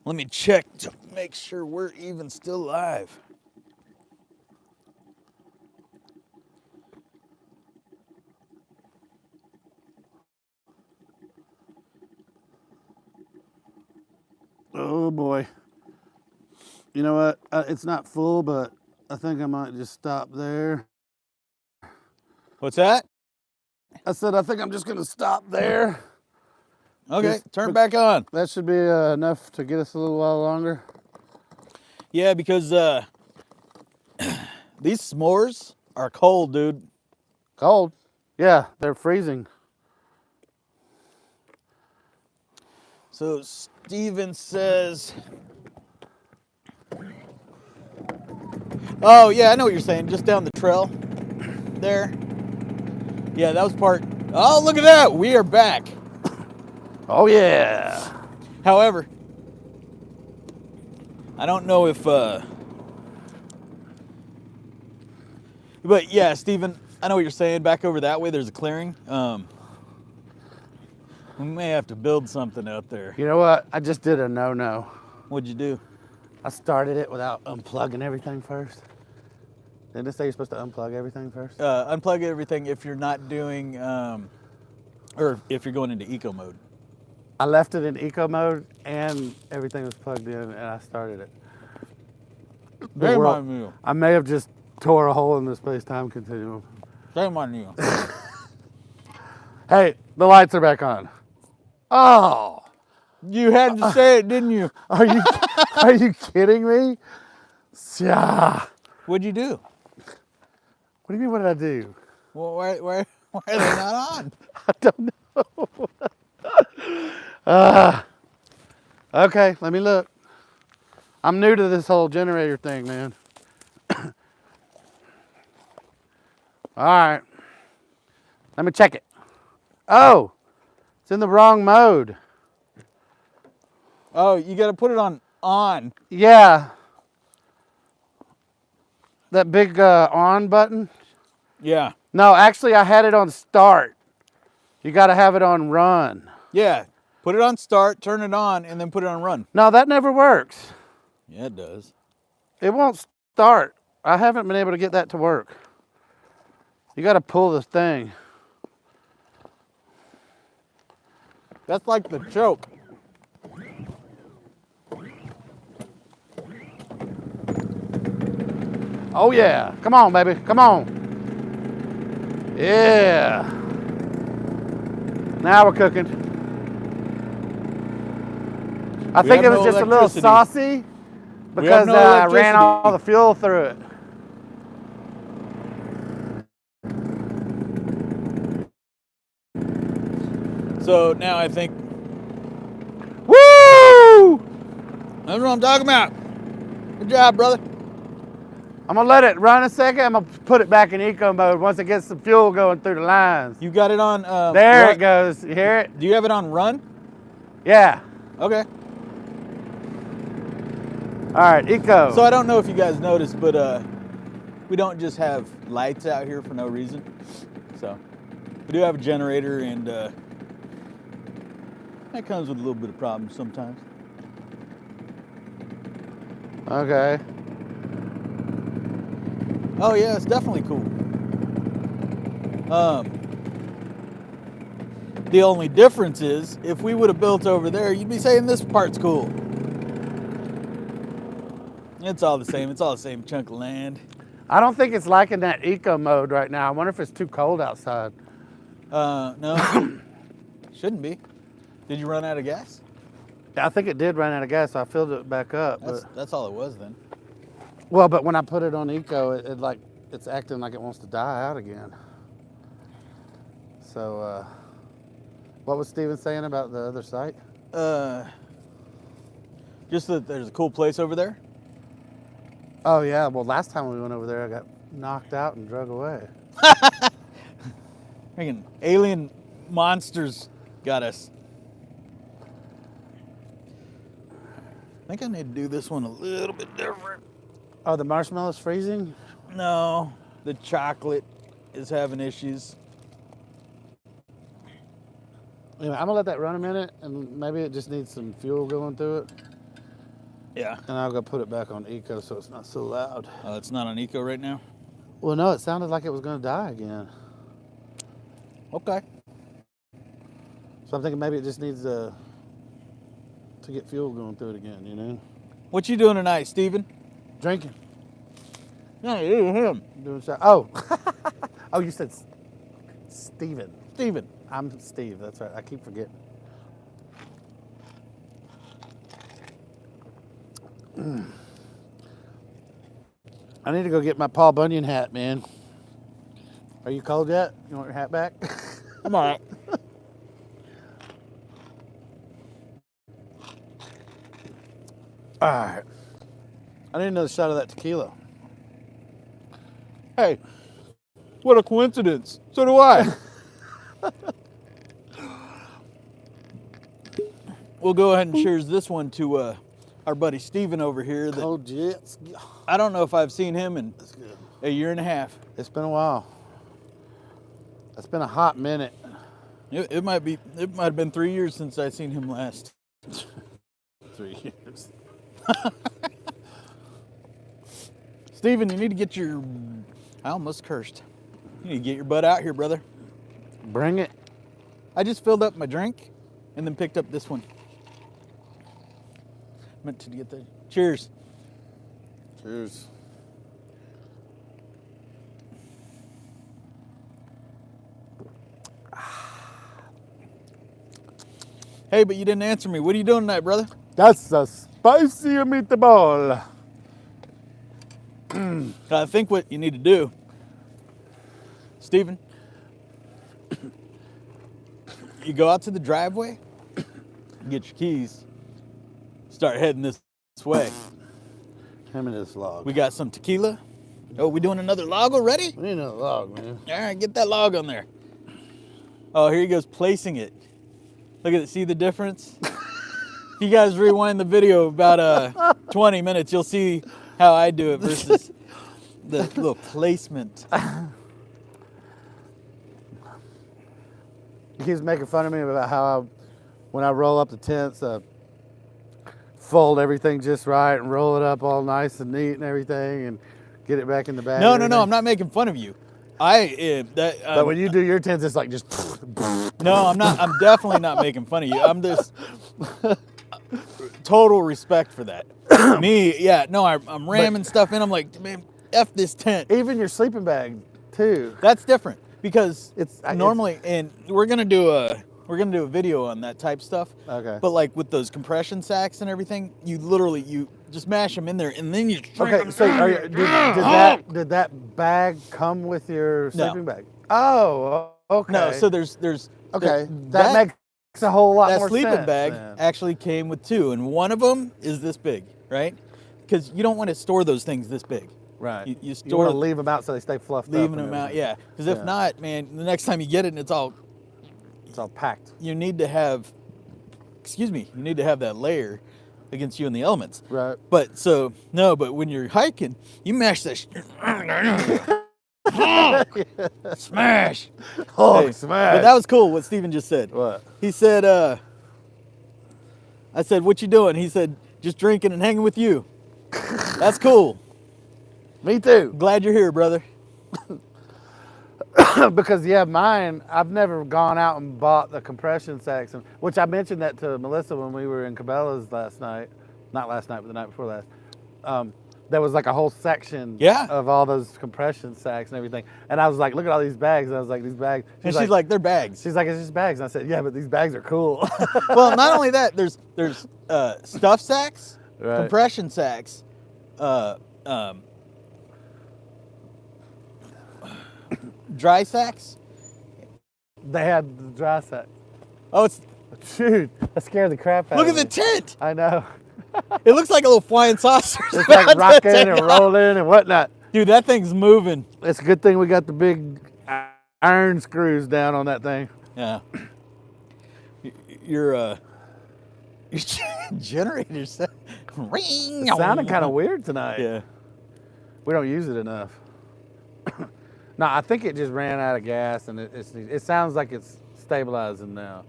Let me check to make sure we're even still live. Oh boy. You know what? It's not full, but I think I might just stop there. What's that? I said I think I'm just gonna stop there. Okay, turn it back on. That should be enough to get us a little while longer. Yeah, because these s'mores are cold, dude. Cold? Yeah, they're freezing. So Steven says, oh yeah, I know what you're saying. Just down the trail there. Yeah, that was part. Oh, look at that. We are back. Oh yeah. However, I don't know if but yeah, Steven, I know what you're saying. Back over that way, there's a clearing. We may have to build something out there. You know what? I just did a no-no. What'd you do? I started it without unplugging everything first. Didn't it say you're supposed to unplug everything first? Unplug everything if you're not doing, or if you're going into eco mode. I left it in eco mode and everything was plugged in and I started it. Shame on you. I may have just tore a hole in the space-time continuum. Shame on you. Hey, the lights are back on. Oh, You had to say it, didn't you? are you kidding me? Yeah. What'd you do? What do you mean? What did I do? Well, why are they not on? I don't know. Okay, let me look. I'm new to this whole generator thing, man. All right. Let me check it. Oh, it's in the wrong mode. Oh, you got to put it on. Yeah. That big on button? Yeah. No, actually, I had it on start. You got to have it on run. Yeah. Put it on start, turn it on, and then put it on run. No, that never works. Yeah, it does. It won't start. I haven't been able to get that to work. You got to pull this thing. That's like the choke. Oh yeah, come on baby, come on. Yeah. Now we're cooking. I think it was just a little saucy because I ran all the fuel through it. So now I think, Woo! that's what I'm talking about. Good job, brother. I'm gonna let it run a second. I'm gonna put it back in eco mode once it gets some fuel going through the lines. You got it on. There it goes. You hear it? Do you have it on run? Yeah. Okay. All right, eco. So I don't know if you guys noticed, but we don't just have lights out here for no reason. So we do have a generator, and that comes with a little bit of problems sometimes. Okay. Oh yeah, it's definitely cool. The only difference is if we would have built over there, you'd be saying this part's cool. It's all the same. It's all the same chunk of land. I don't think it's liking that eco mode right now. I wonder if it's too cold outside. No, shouldn't be. Did you run out of gas? I think it did run out of gas, so I filled it back up. That's all it was then. Well, but when I put it on eco, it's acting like it wants to die out again. So, what was Steven saying about the other site? Just that there's a cool place over there. Oh yeah, well last time we went over there, I got knocked out and drug away. Freaking alien monsters got us. I think I need to do this one a little bit different. Oh, the marshmallow's freezing? No, the chocolate is having issues. Anyway, I'm gonna let that run a minute, and maybe it just needs some fuel going through it. Yeah. And I'll go put it back on eco so it's not so loud. It's not on eco right now? Well, no, it sounded like it was gonna die again. Okay. So I'm thinking maybe it just needs to to get fuel going through it again, you know? What you doing tonight, Steven? Drinking. Yeah, you him. Doing so. Oh. Oh, you said Steven. Steven. I'm Steve. That's right. I keep forgetting. I need to go get my Paul Bunyan hat, man. Are you cold yet? You want your hat back? I'm all right. All right. I need another shot of that tequila. Hey, what a coincidence. So do I. We'll go ahead and cheers this one to our buddy Steven over here. That Cold jets. I don't know if I've seen him in That's good. a year and a half. It's been a while. It's been a hot minute. It might have been 3 years since I seen him last. 3 years. Steven, you need to get your... I almost cursed. You need to get your butt out here, brother. Bring it. I just filled up my drink and then picked up this one. Meant to get the... Cheers. Cheers. Hey, but you didn't answer me. What are you doing tonight, brother? That's a spicy meatball. I think what you need to do, Steven, you go out to the driveway, get your keys, start heading this way. Him and this log. We got some tequila. Oh, we doing another log already? We need another log, man. All right, get that log on there. Oh, here he goes placing it. Look at it. See the difference? If you guys rewind the video about 20 minutes, you'll see how I do it versus the little placement. He keeps making fun of me about how when I roll up the tents, fold everything just right and roll it up all nice and neat and everything and get it back in the bag. No, I'm not making fun of you. But when you do your tents, it's like just. No, I'm not. I'm definitely not making fun of you. I'm just total respect for that. Me, yeah, no, I'm ramming stuff in. I'm like, man, F this tent. Even your sleeping bag, too. That's different because It's normally, and we're gonna do a video on that type stuff. Okay. But like with those compression sacks and everything, you just mash them in there and then you shrink Okay, them. so did that bag come with your No. sleeping bag? Oh, okay. No, so there's okay. That makes a whole lot that more sleeping sense. bag then. actually came with two, and one of them is this big, right? Because you don't want to store those things this big. Right. You You store want to leave them out so they stay fluffed up. leaving and them out, everything. yeah. Because if Yeah. not, man, the next time you get it, and it's all It's all packed. you need to have. You need to have that layer against you and the elements. Right. But when you're hiking, you mash that. Smash. Oh, Hey, smash. But that was cool. What Steven just said. What? He said, I said, what you doing? He said, just drinking and hanging with you. That's cool. Me too. Glad you're here, brother. Because mine. I've never gone out and bought the compression sacks, which I mentioned that to Melissa when we were in Cabela's last night. Not last night, but the night before last. There was like a whole section of all those compression sacks and everything. And I was like, look at all these bags. And I was like, these bags. She's like, they're bags. She's like, it's just bags. And I said, yeah, but these bags are cool. Well, not only that, there's stuff sacks, Right. compression sacks, dry sacks. They had the dry sack. Oh, it's Dude, that scared the crap out look of at me. the tent. I know. It looks like a little flying saucer. It's like rocking and rolling and whatnot. Dude, that thing's moving. It's a good thing we got the big iron screws down on that thing. Yeah. Your generator's ring. It sounded kind of weird tonight. Yeah. We don't use it enough. No, I think it just ran out of gas, and it sounds like it's stabilizing now.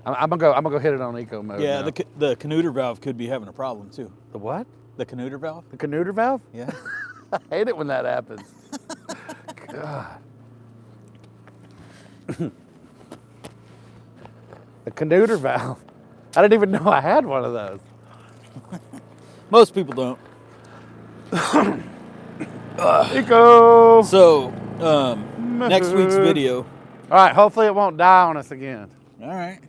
I'm gonna go hit it on eco mode. Yeah, now. the Canuter valve could be having a problem too. The what? The Canuter valve? The Canuter valve? Yeah. I hate it when that happens. God. The Canuter valve. I didn't even know I had one of those. Most people don't. Eco. So, next week's video. All right, hopefully it won't die on us again. All right.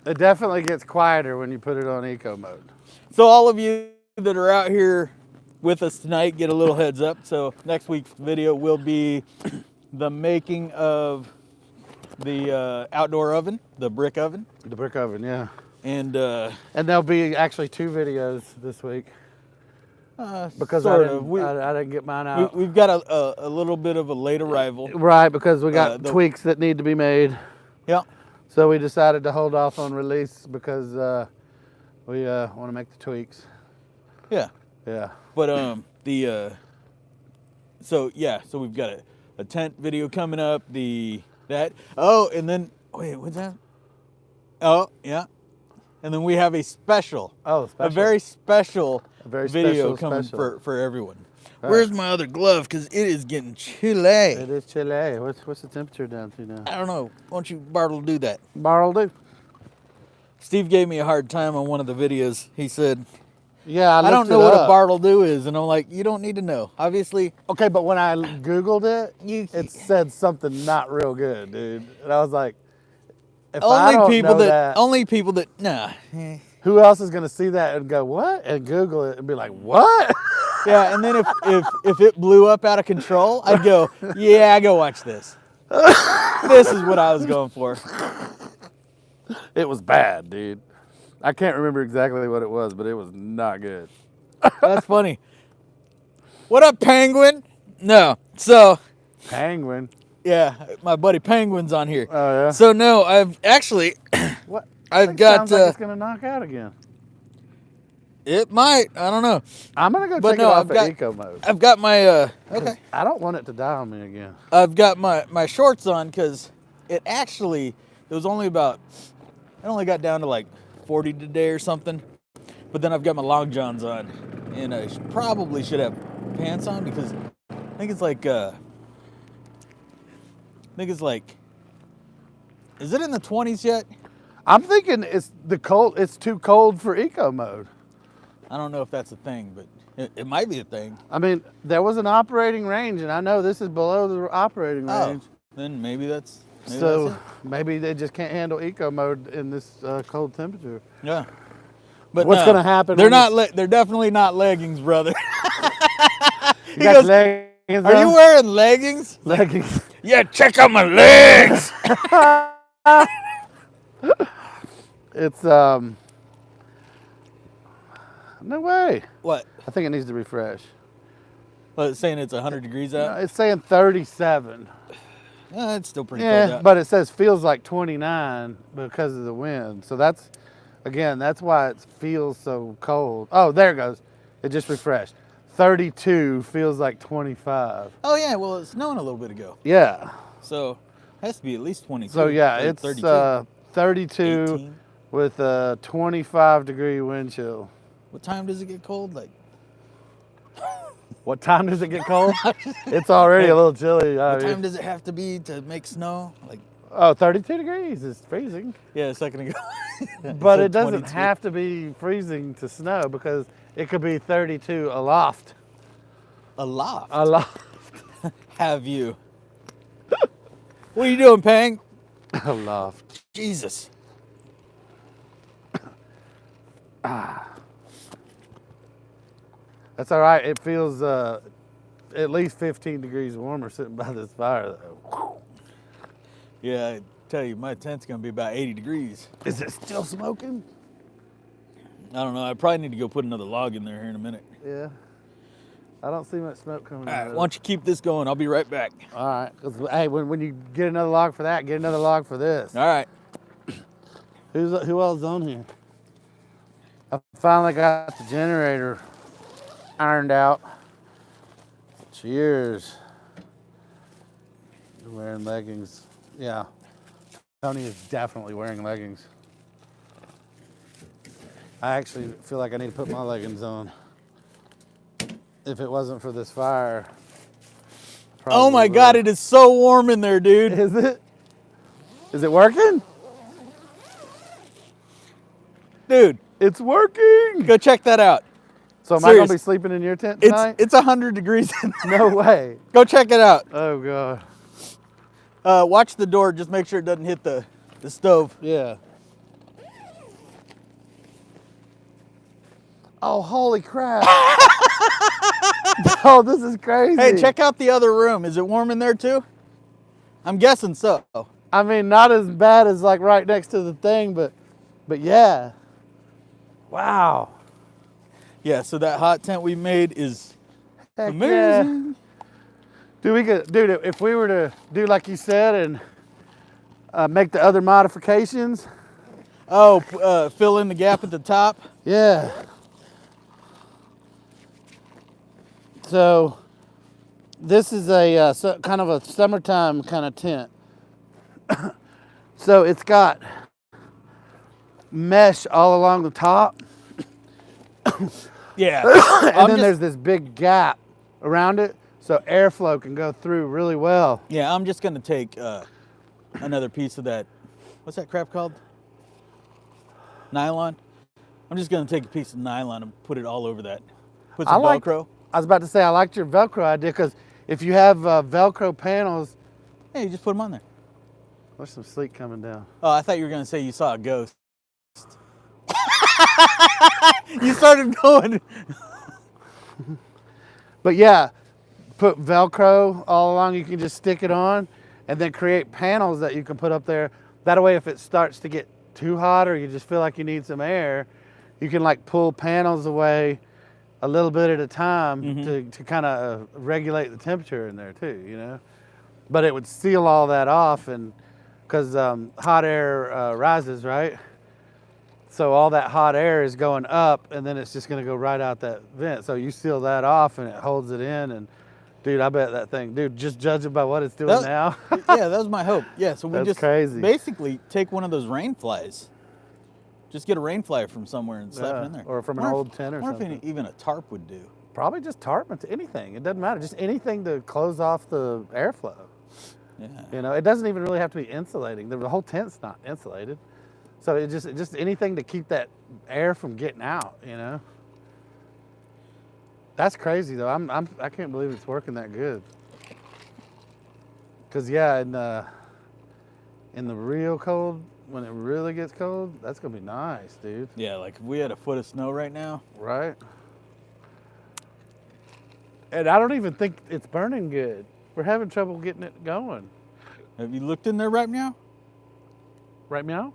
It definitely gets quieter when you put it on eco mode. So all of you that are out here with us tonight, get a little heads up. So next week's video will be the making of the outdoor oven, the brick oven. The brick oven, yeah. And there'll be actually 2 videos this week. Because I didn't get mine out. We've got a little bit of a late arrival. Right, because we got tweaks that need to be made. Yeah. So we decided to hold off on release because we want to make the tweaks. Yeah. Yeah. But so we've got a tent video coming up. And then wait, what's that? Oh yeah. And then we have a special. Oh, special. A very special video special coming special. for everyone. Right. Where's my other glove? Because it is getting chilly. It is chilly. What's the temperature down to now? I don't know. Why don't you, Bartle, do that? Bartle do. Steve gave me a hard time on one of the videos. He said, yeah, I don't know what a Bartle do is. And I'm like, you don't need to know. Obviously. Okay, but when I Googled it, it said something not real good, dude. And I was like, only people that, nah. Who else is going to see that and go, what? And Google it and be like, what? Yeah, and then if it blew up out of control, I'd go, yeah, go watch this. This is what I was going for. It was bad, dude. I can't remember exactly what it was, but it was not good. That's funny. What up, Penguin? No. So. Penguin? Yeah, my buddy Penguin's on here. Oh, yeah? So, no, I've actually. What? I've got. Sounds like it's going to knock out again. It might. I don't know. I'm going to go check it off at eco mode. I've got my. Okay. I don't want it to die on me again. I've got my shorts on because it was only about. I only got down to like 40 today or something. But then I've got my long johns on. And I probably should have pants on because I think it's like. Is it in the 20s yet? I'm thinking it's too cold for eco mode. I don't know if that's a thing, but it might be a thing. I mean, there was an operating range, and I know this is below the operating range. Then maybe that's maybe they just can't handle eco mode in this cold temperature. Yeah. But what's going to happen? They're definitely not leggings, brother. You got leggings? Are you wearing leggings? Leggings. Yeah, check out my legs. It's no way. What? I think it needs to refresh. Well, it's saying it's 100 degrees out. No, it's saying 37. It's still pretty cold out. But it says feels like 29 because of the wind. So that's why it feels so cold. Oh, there it goes. It just refreshed. 32 feels like 25. Oh yeah, well it's snowing a little bit ago. Yeah. So it has to be at least 22. So yeah, like it's 32. 32 18. With a 25-degree wind chill. What time does it get cold? Like. What time does it get cold? It's already a little chilly. What time does it have to be to make snow? Like. Oh, 32 degrees is freezing. Yeah, a second ago. But it doesn't have to be freezing to snow because it could be 32 aloft. Aloft? Aloft. Have you? What are you doing, Pang? Aloft. Jesus. That's all right. It feels at least 15 degrees warmer sitting by this fire, though. Yeah, I tell you, my tent's gonna be about 80 degrees. Is it still smoking? I don't know. I probably need to go put another log in there here in a minute. Yeah. I don't see much smoke coming out. All right, why don't you keep this going? I'll be right back. All right. 'Cause, hey, when you get another log for that, get another log for this. All right. Who else is on here? I finally got the generator ironed out. Cheers. You're wearing leggings. Yeah. Tony is definitely wearing leggings. I actually feel like I need to put my leggings on. If it wasn't for this fire. Oh my God, it is so warm in there, dude. Is it? Is it working? Dude, It's working. Go check that out. So am I gonna be sleeping in your tent tonight? It's 100 degrees in there. No way. Go check it out. Oh god. Watch the door. Just make sure it doesn't hit the stove. Yeah. Oh, holy crap. Oh, this is crazy. Hey, check out the other room. Is it warm in there too? I'm guessing so. I mean, not as bad as like right next to the thing, but yeah. Wow. Yeah, so that hot tent we made is Heck amazing. Yeah. Dude, if we were to do like you said and make the other modifications. Oh, fill in the gap at the top. Yeah. So this is a kind of a summertime kind of tent. So it's got mesh all along the top. Yeah. And then there's this big gap around it so airflow can go through really well. Yeah, I'm just gonna take another piece of that. What's that crap called? Nylon. I'm just gonna take a piece of nylon and put it all over that. Put some Velcro. I was about to say I liked your Velcro idea because if you have Velcro panels, Hey, you just put them on there. there's some sleet coming down. Oh, I thought you were gonna say you saw a ghost. You started going. But yeah, put Velcro all along. You can just stick it on and then create panels that you can put up there. That way, if it starts to get too hot or you just feel like you need some air, you can like pull panels away a little bit at a time to kind of regulate the temperature in there too, you know? But it would seal all that off and because hot air rises, right? So all that hot air is going up and then it's just gonna go right out that vent. So you seal that off and it holds it in and dude, I bet that thing, dude, just judging by what it's doing now. Yeah, that was my hope. Yeah, so we That's just crazy. basically take one of those rain flies. Just get a rain fly from somewhere and slap it in there. Or from an old tent or something. If even a tarp would do. Probably just tarp to anything. It doesn't matter. Just anything to close off the airflow. Yeah. You know, it doesn't even really have to be insulating. The whole tent's not insulated. So it just anything to keep that air from getting out, you know? That's crazy though. I can't believe it's working that good. Cause yeah, in the real cold, when it really gets cold, that's gonna be nice, dude. Yeah, like if we had a foot of snow right now. Right. And I don't even think it's burning good. We're having trouble getting it going. Have you looked in there right now? Right meow?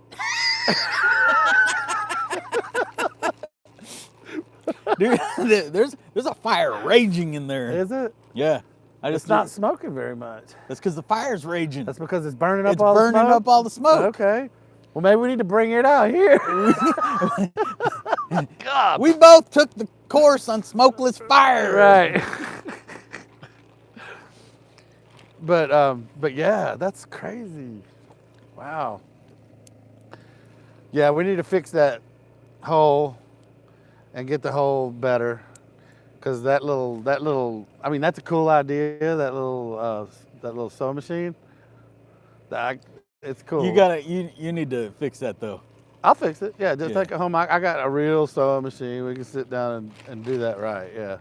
Dude, there's a fire raging in there. Is it? Yeah. It's not smoking very much. That's because the fire's raging. That's because it's burning up It's all the smoke? burning up all the smoke. Okay. Well, maybe we need to bring it out here. God. We both took the course on smokeless fire. Right. But yeah, that's crazy. Wow. Yeah, we need to fix that hole and get the hole better. Cause that little, I mean, that's a cool idea. That little sewing machine. It's cool. You need to fix that though. I'll fix it. Yeah, just take it home. I got a real sewing machine. We can sit down and do that right. Yeah.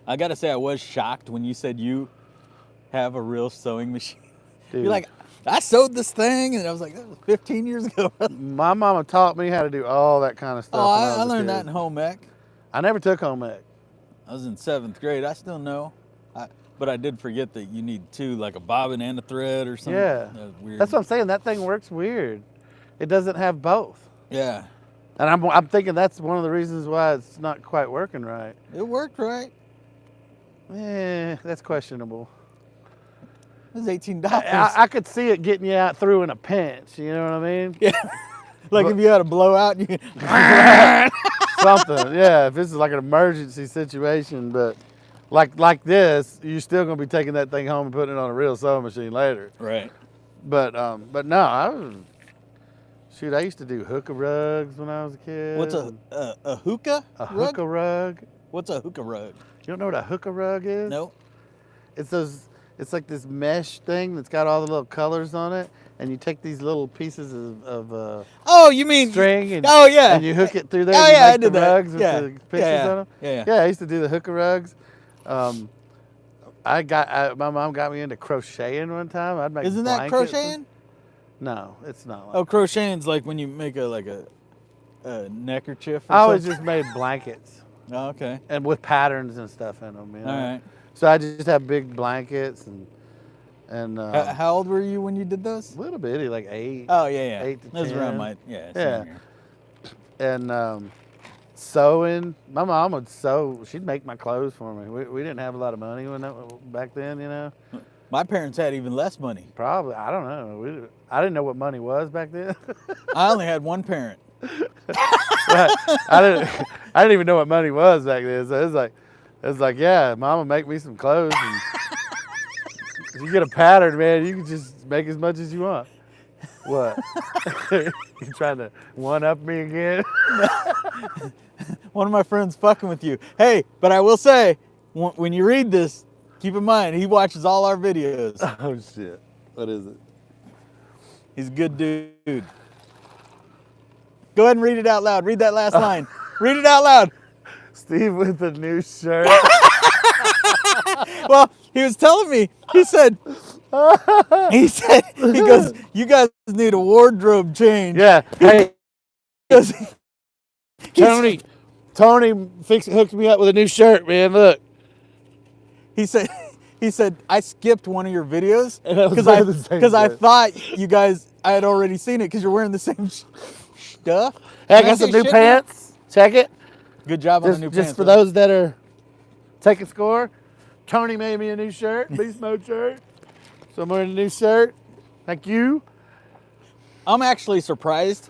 I gotta say, I was shocked when you said you have a real sewing machine. Dude. You're like, I sewed this thing, and I was like, that was 15 years ago. My mama taught me how to do all that kind of stuff. Oh, when I was a learned kid. that in home ec. I never took home ec. I was in 7th grade. I still know. But I did forget that you need two, like a bobbin and a thread or something. Yeah. That was weird. That's what I'm saying. That thing works weird. It doesn't have both. Yeah. And I'm thinking that's one of the reasons why it's not quite working right. It worked right. That's questionable. It was $18. I could see it getting you out through in a pinch. You know what I mean? Yeah. Like if you had a blowout, you Something. Yeah. If this is like an emergency situation, but like this, you're still gonna be taking that thing home and putting it on a real sewing machine later. Right. But no, I used to do hookah rugs when I was a kid. What's a hookah? A rug? hookah rug? What's a hookah rug? You don't know what a hookah rug is? No. It's like this mesh thing that's got all the little colors on it, and you take these little pieces of Oh, you mean? string and Oh yeah. and you hook it through there. Oh And you yeah, I make the did that. rugs with Yeah. the pictures Yeah. on them. Yeah. Yeah, I used to do the hookah rugs. Um, my mom got me into crocheting one time. I'd make Isn't that blankets. crocheting? No, it's not like Oh, that. crocheting's like when you make a neckerchief or I always something. just made blankets Oh, okay. and with patterns and stuff in them. You know? All right. So I just have big blankets and How old were you when you did those? little bitty, like 8. Oh yeah, yeah. 8 to That was 10. around my yeah. Yeah. Same here. And sewing. My mom would sew. She'd make my clothes for me. We didn't have a lot of money back then, you know. My parents had even less money. Probably, I don't know. I didn't know what money was back then. I only had one parent. But I didn't even know what money was back then. So it was like, yeah, mama make me some clothes. And if you get a pattern, man, you can just make as much as you want. What? You trying to one up me again? One of my friends fucking with you. Hey, but I will say, when you read this, keep in mind he watches all our videos. Oh shit! What is it? He's a good dude. Go ahead and read it out loud. Read that last line. Read it out loud. Steve with a new shirt. Well, he was telling me. He goes, you guys need a wardrobe change. Yeah. Hey, Because Tony hooked me up with a new shirt, man. Look. he said I skipped one of your videos And that was because I shirt. thought you guys I had already seen it because you're wearing the same stuff. Hey, I Can got say some new shit pants. Check it. now? Good job on the new Just pants. for huh? those that are taking score, Tony made me a new shirt, Beastmode shirt. So I'm wearing a new shirt. Thank you. I'm actually surprised.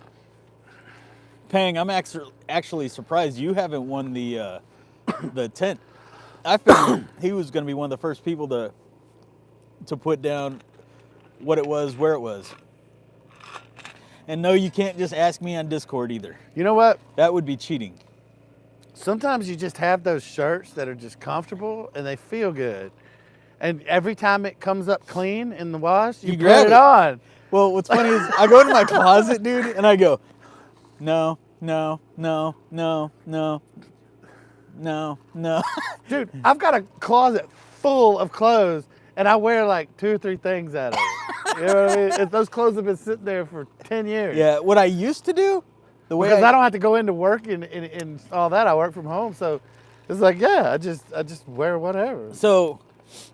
Pang, I'm actually surprised you haven't won the tent. I figured he was going to be one of the first people to put down what it was, where it was. And no, you can't just ask me on Discord either. You know what? That would be cheating. Sometimes you just have those shirts that are just comfortable and they feel good. And every time it comes up clean in the wash, you grab put it it. on. Well, what's funny is I go into my closet, dude, and I go, no. Dude, I've got a closet full of clothes and I wear like 2 or 3 things out of it. You know what I mean? If those clothes have been sitting there for 10 years. Yeah, what I used to do, the way Because I don't have to go into work and all that. I work from home. So it's like, yeah, I just wear whatever. So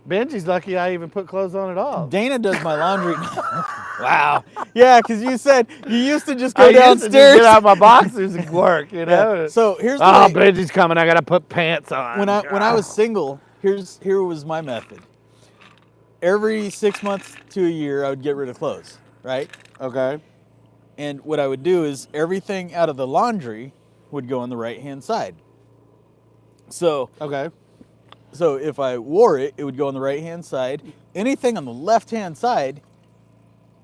Benji's lucky I even put clothes on at all. Dana does my laundry. Wow. Yeah, because you said you used to just I go used to just downstairs. get out my boxers and work, you know. Yeah. So here's the Oh, way, Benji's coming. I gotta put pants on. when I was single, here was my method. Every 6 months to a year, I would get rid of clothes, right? Okay. And what I would do is everything out of the laundry would go on the right-hand side. So Okay. if I wore it, it would go on the right-hand side. Anything on the left-hand side,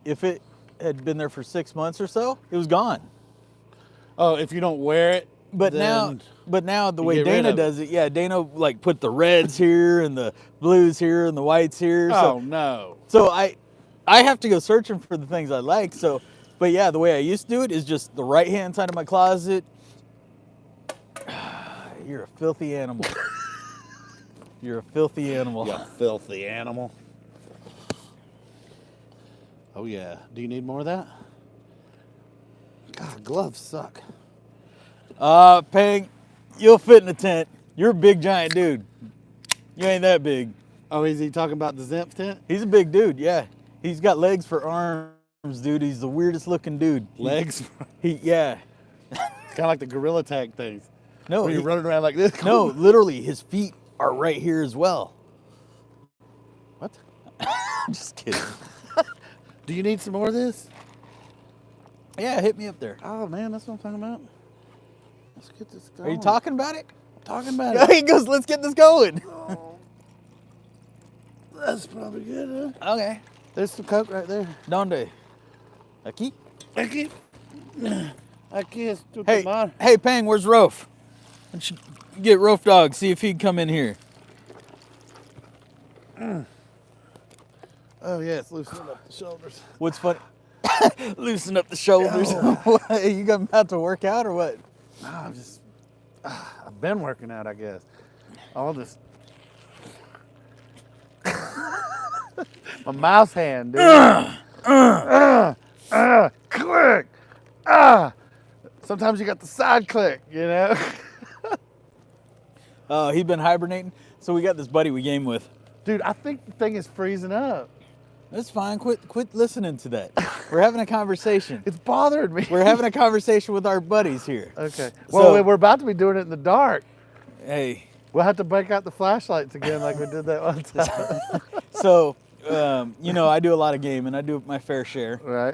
if it had been there for 6 months or so, it was gone. Oh, if you don't wear it, But then now the you way get rid Dana of it. does it, yeah, Dana like put the reds here and the blues here and the whites here. Oh no. So I have to go searching for the things I like. So, but yeah, the way I used to do it is just the right hand side of my closet. You're a filthy animal. You're a filthy animal. You filthy animal. Oh yeah. Do you need more of that? God, gloves suck. Pang, you'll fit in a tent. You're a big giant dude. You ain't that big. Oh, is he talking about the Zimp tent? He's a big dude, yeah. He's got legs for arms, dude. He's the weirdest looking dude. Legs? Yeah. Kind of like the gorilla tag things. No, Where you're running around like this? no, literally, his feet are right here as well. What? Just kidding. Do you need some more of this? Yeah, hit me up there. Oh man, that's what I'm talking about. Let's get this going. Are you talking about it? I'm talking about it. He goes, let's get this going. Oh, that's probably good, huh? Okay. There's some Coke right there. Donde? Aquí? Aquí. Aquí es tu Hey, tomar. hey, Pang, where's Rofe? Why don't you get Rofe Dog, see if he'd come in here. Oh yeah, it's loosening up the shoulders. What's funny? Loosen up the shoulders. What, you got about to work out or what? No, I've been working out, I guess. All this. My mouse hand, dude. Click. Sometimes you got the side click, you know? He's been hibernating. So we got this buddy we game with. Dude, I think the thing is freezing up. That's fine. Quit listening to that. We're having a conversation. It's bothering me. We're having a conversation with our buddies here. Okay. Well, So- we're about to be doing it in the dark. Hey, We'll have to break out the flashlights again like we did that one time. so I do a lot of gaming. I do my fair share, Right.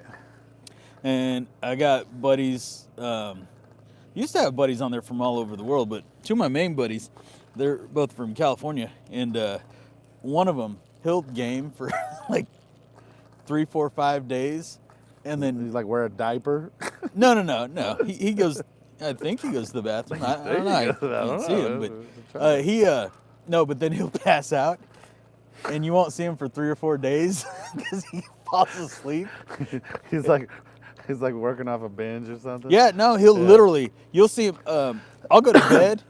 and I got buddies. Used to have buddies on there from all over the world, but two of my main buddies, they're both from California, and one of them he'll game for like 3, 4, 5 days, and then He's like, wear a diaper. no. He goes. I think he goes to the bathroom. I don't know. I can't see him, but but then he'll pass out, and you won't see him for 3 or 4 days because he falls asleep. He's like working off a binge or something. Yeah, no, he'll literally. You'll see him. I'll go to bed.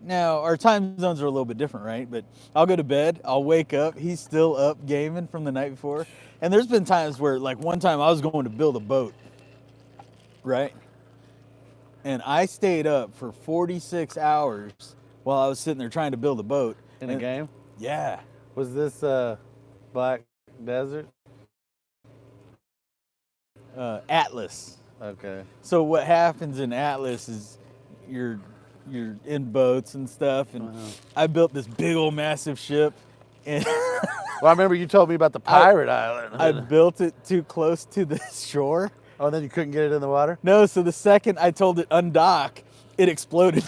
Now our time zones are a little bit different, right? But I'll go to bed. I'll wake up. He's still up gaming from the night before. And there's been times where, like one time, I was going to build a boat, right? And I stayed up for 46 hours while I was sitting there trying to build a boat. In a game? Yeah. Was this Black Desert? Atlas. Okay. So So what happens in Atlas is you're in boats and stuff, and I built this big old massive ship, and well, I remember you told me about the pirate island. I built it too close to the shore. Oh, and then you couldn't get it in the water? No, so the second I told it undock, it exploded.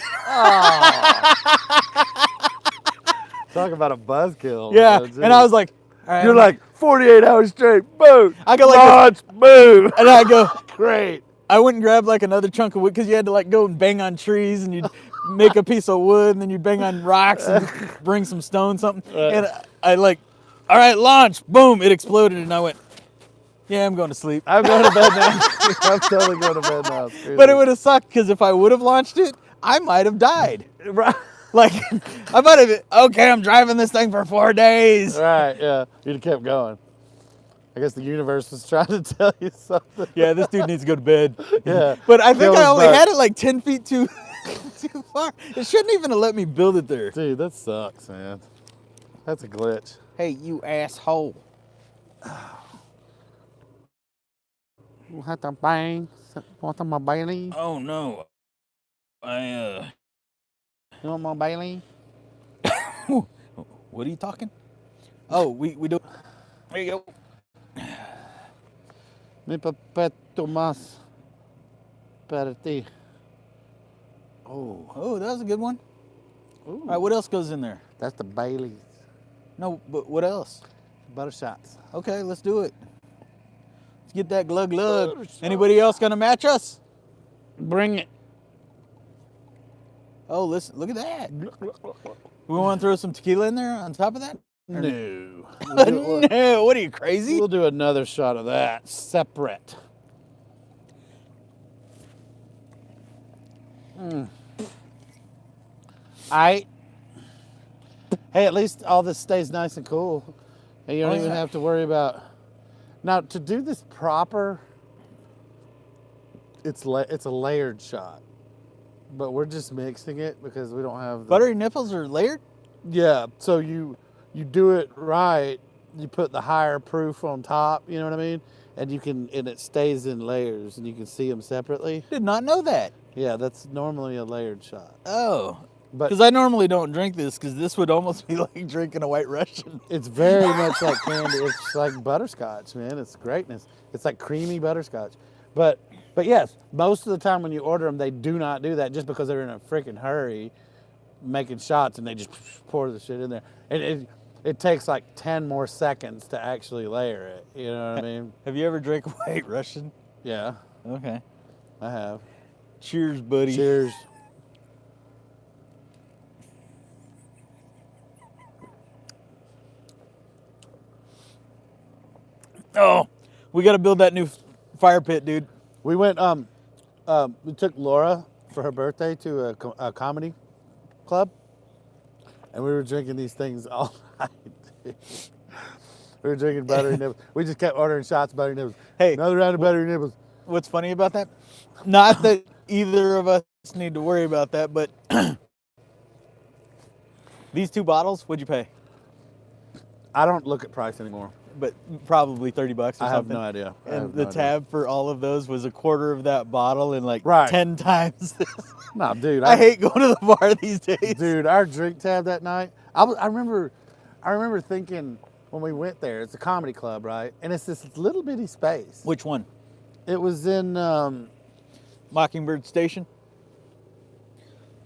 Talk about a buzzkill. Yeah, man, and I was like, all right, you're like 48 hours straight, boat. I go like launch, boom. and I go, Great. I went and grabbed like another chunk of wood because you had to like go and bang on trees and you'd make a piece of wood and then you'd bang on rocks and bring some stone, something. And I like, all right, launch, boom, it exploded and I went, yeah, I'm going to sleep. I'm going to bed now. I'm totally going to bed now. But it would have sucked because if I would have launched it, I might have died. Right. Like, I might have been, okay, I'm driving this thing for 4 days. Right, yeah. You'd have kept going. I guess the universe was trying to tell you something. Yeah, this dude needs to go to bed. Yeah. But I think Kill I his only butt. had it like 10 feet too far. It shouldn't even have let me build it there. Dude, that sucks, man. That's a glitch. Hey, you asshole. Want to bang? Want my Bailey? Oh no. You want my Bailey? What are you talking? Oh, we do. There you go. Mi papeto mas para ti. Oh, that was a good one. Ooh. All right, what else goes in there? That's the Bailey's. No, but what else? Butter shots. Okay, let's do it. Let's get that glug glug. Anybody else gonna match us? Bring it. Oh, listen, look at that. We want to throw some tequila in there on top of that? No. No, what are you, crazy? We'll do another shot of that separate. Hey, at least all this stays nice and cool. And you don't even have to worry about. Now, to do this proper, it's a layered shot. But we're just mixing it because we don't have the Buttery nipples are layered? Yeah, so you do it right, you put the higher proof on top, you know what I mean? And it stays in layers and you can see them separately. Did not know that. Yeah, that's normally a layered shot. Oh. But Because I normally don't drink this because this would almost be like drinking a White Russian. it's very much like candy. It's like butterscotch, man. It's greatness. It's like creamy butterscotch. But yes, most of the time when you order them, they do not do that just because they're in a freaking hurry making shots and they just pour the shit in there. And it takes like 10 more seconds to actually layer it. You know what I mean? Have you ever drank a White Russian? Yeah, Okay. I have. Cheers, buddy. Cheers. Oh, we got to build that new Fire pit, dude. We went. We took Laura for her birthday to a comedy club, and we were drinking these things all night. We were drinking buttery nibbles. We just kept ordering shots, buttery nibbles. Hey, Another round of buttery nibbles. What's funny about that? Not that either of us need to worry about that, but these 2 bottles, what'd you pay? I don't look at price anymore. But probably $30 or something. I have no idea. And the tab for all of those was a quarter of that bottle and like Right. 10 times this. No, dude. I hate going to the bar these days. Dude, our drink tab that night. I remember thinking when we went there. It's a comedy club, right? And it's this little bitty space. Which one? It was in. Mockingbird Station?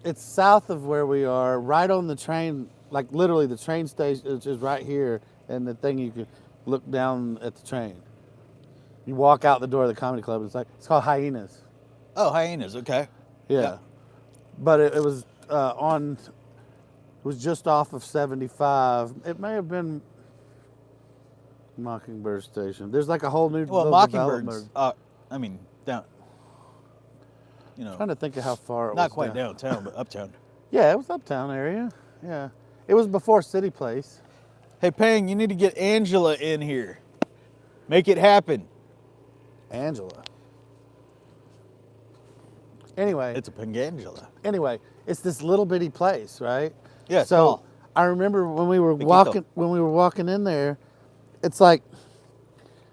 It's south of where we are, right on the train. Like literally, the train station is just right here, and the thing you could look down at the train. You walk out the door of the comedy club. It's called Hyenas. Oh, Hyenas. Okay. Yeah. Yeah. But it was on. It was just off of 75. It may have been Mockingbird Station. There's like a whole new. Well, little Mockingbirds. development. I mean, down. You know, Trying to think of how far it was. not quite down. downtown, but uptown. Yeah, it was uptown area. Yeah. It was before City Place. Hey, Pang, you need to get Angela in here. Make it happen. Angela. Anyway. It's a Pangangela. Anyway, it's this little bitty place, right? Yeah, So small. I remember when we were Piquito. walking in there, it's like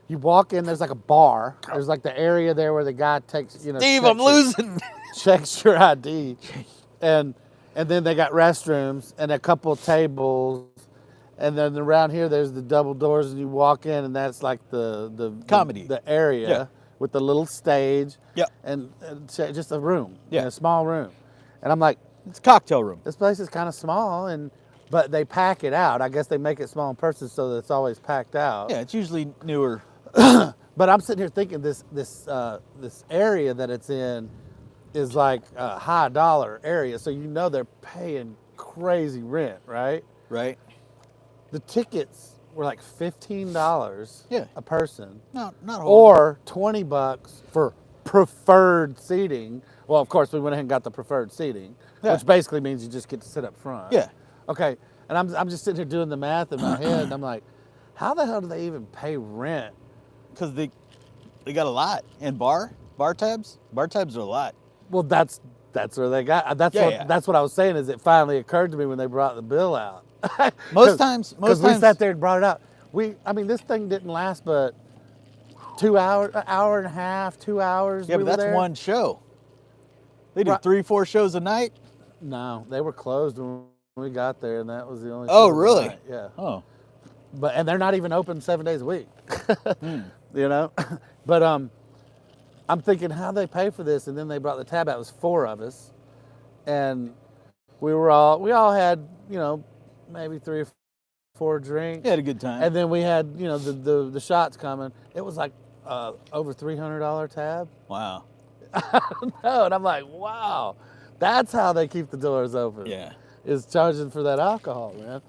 you walk in, there's like a bar. There's like the area there where the guy takes, Steve, checks I'm your- losing. checks your ID. And then they got restrooms and a couple of tables. And then around here there's the double doors and you walk in and that's like the Comedy. the area Yeah. with the little stage. Yeah. And just a room. Yeah. A small room. And I'm like, It's a cocktail room. this place is kind of small, but they pack it out. I guess they make it small in person so that it's always packed out. Yeah, it's usually newer. But I'm sitting here thinking this area that it's in is like a high dollar area, so they're paying crazy rent, right? Right? The tickets were like $15 Yeah. a person, No, not horrible. or $20 for preferred seating. Well, of course, we went ahead and got the preferred seating, Yeah. which basically means you just get to sit up front. Yeah. Okay. And I'm just sitting here doing the math in my head, and I'm like, how the hell do they even pay rent? Because they got a lot. And bar tabs are a lot. Well, that's where they got. That's what I was saying. Is it finally occurred to me when they brought the bill out? Most times, because we sat there and brought it out. This thing didn't last but 2 hours, an hour and a half, 2 hours. Yeah, we but were that's there. one show. They do Right. 3-4 shows a night. No, they were closed when we got there, and that was the only. Oh, show of the really? night. Yeah. Oh. And they're not even open 7 days a week. You know, but I'm thinking how they pay for this, and then they brought the tab out. It was 4 of us, and we all had maybe 3 or 4 drinks. You had a good time. And then we had the shots coming. It was like over $300 tab. Wow. No, and I'm like, wow, that's how they keep the doors open. Yeah. Is charging for that alcohol, man.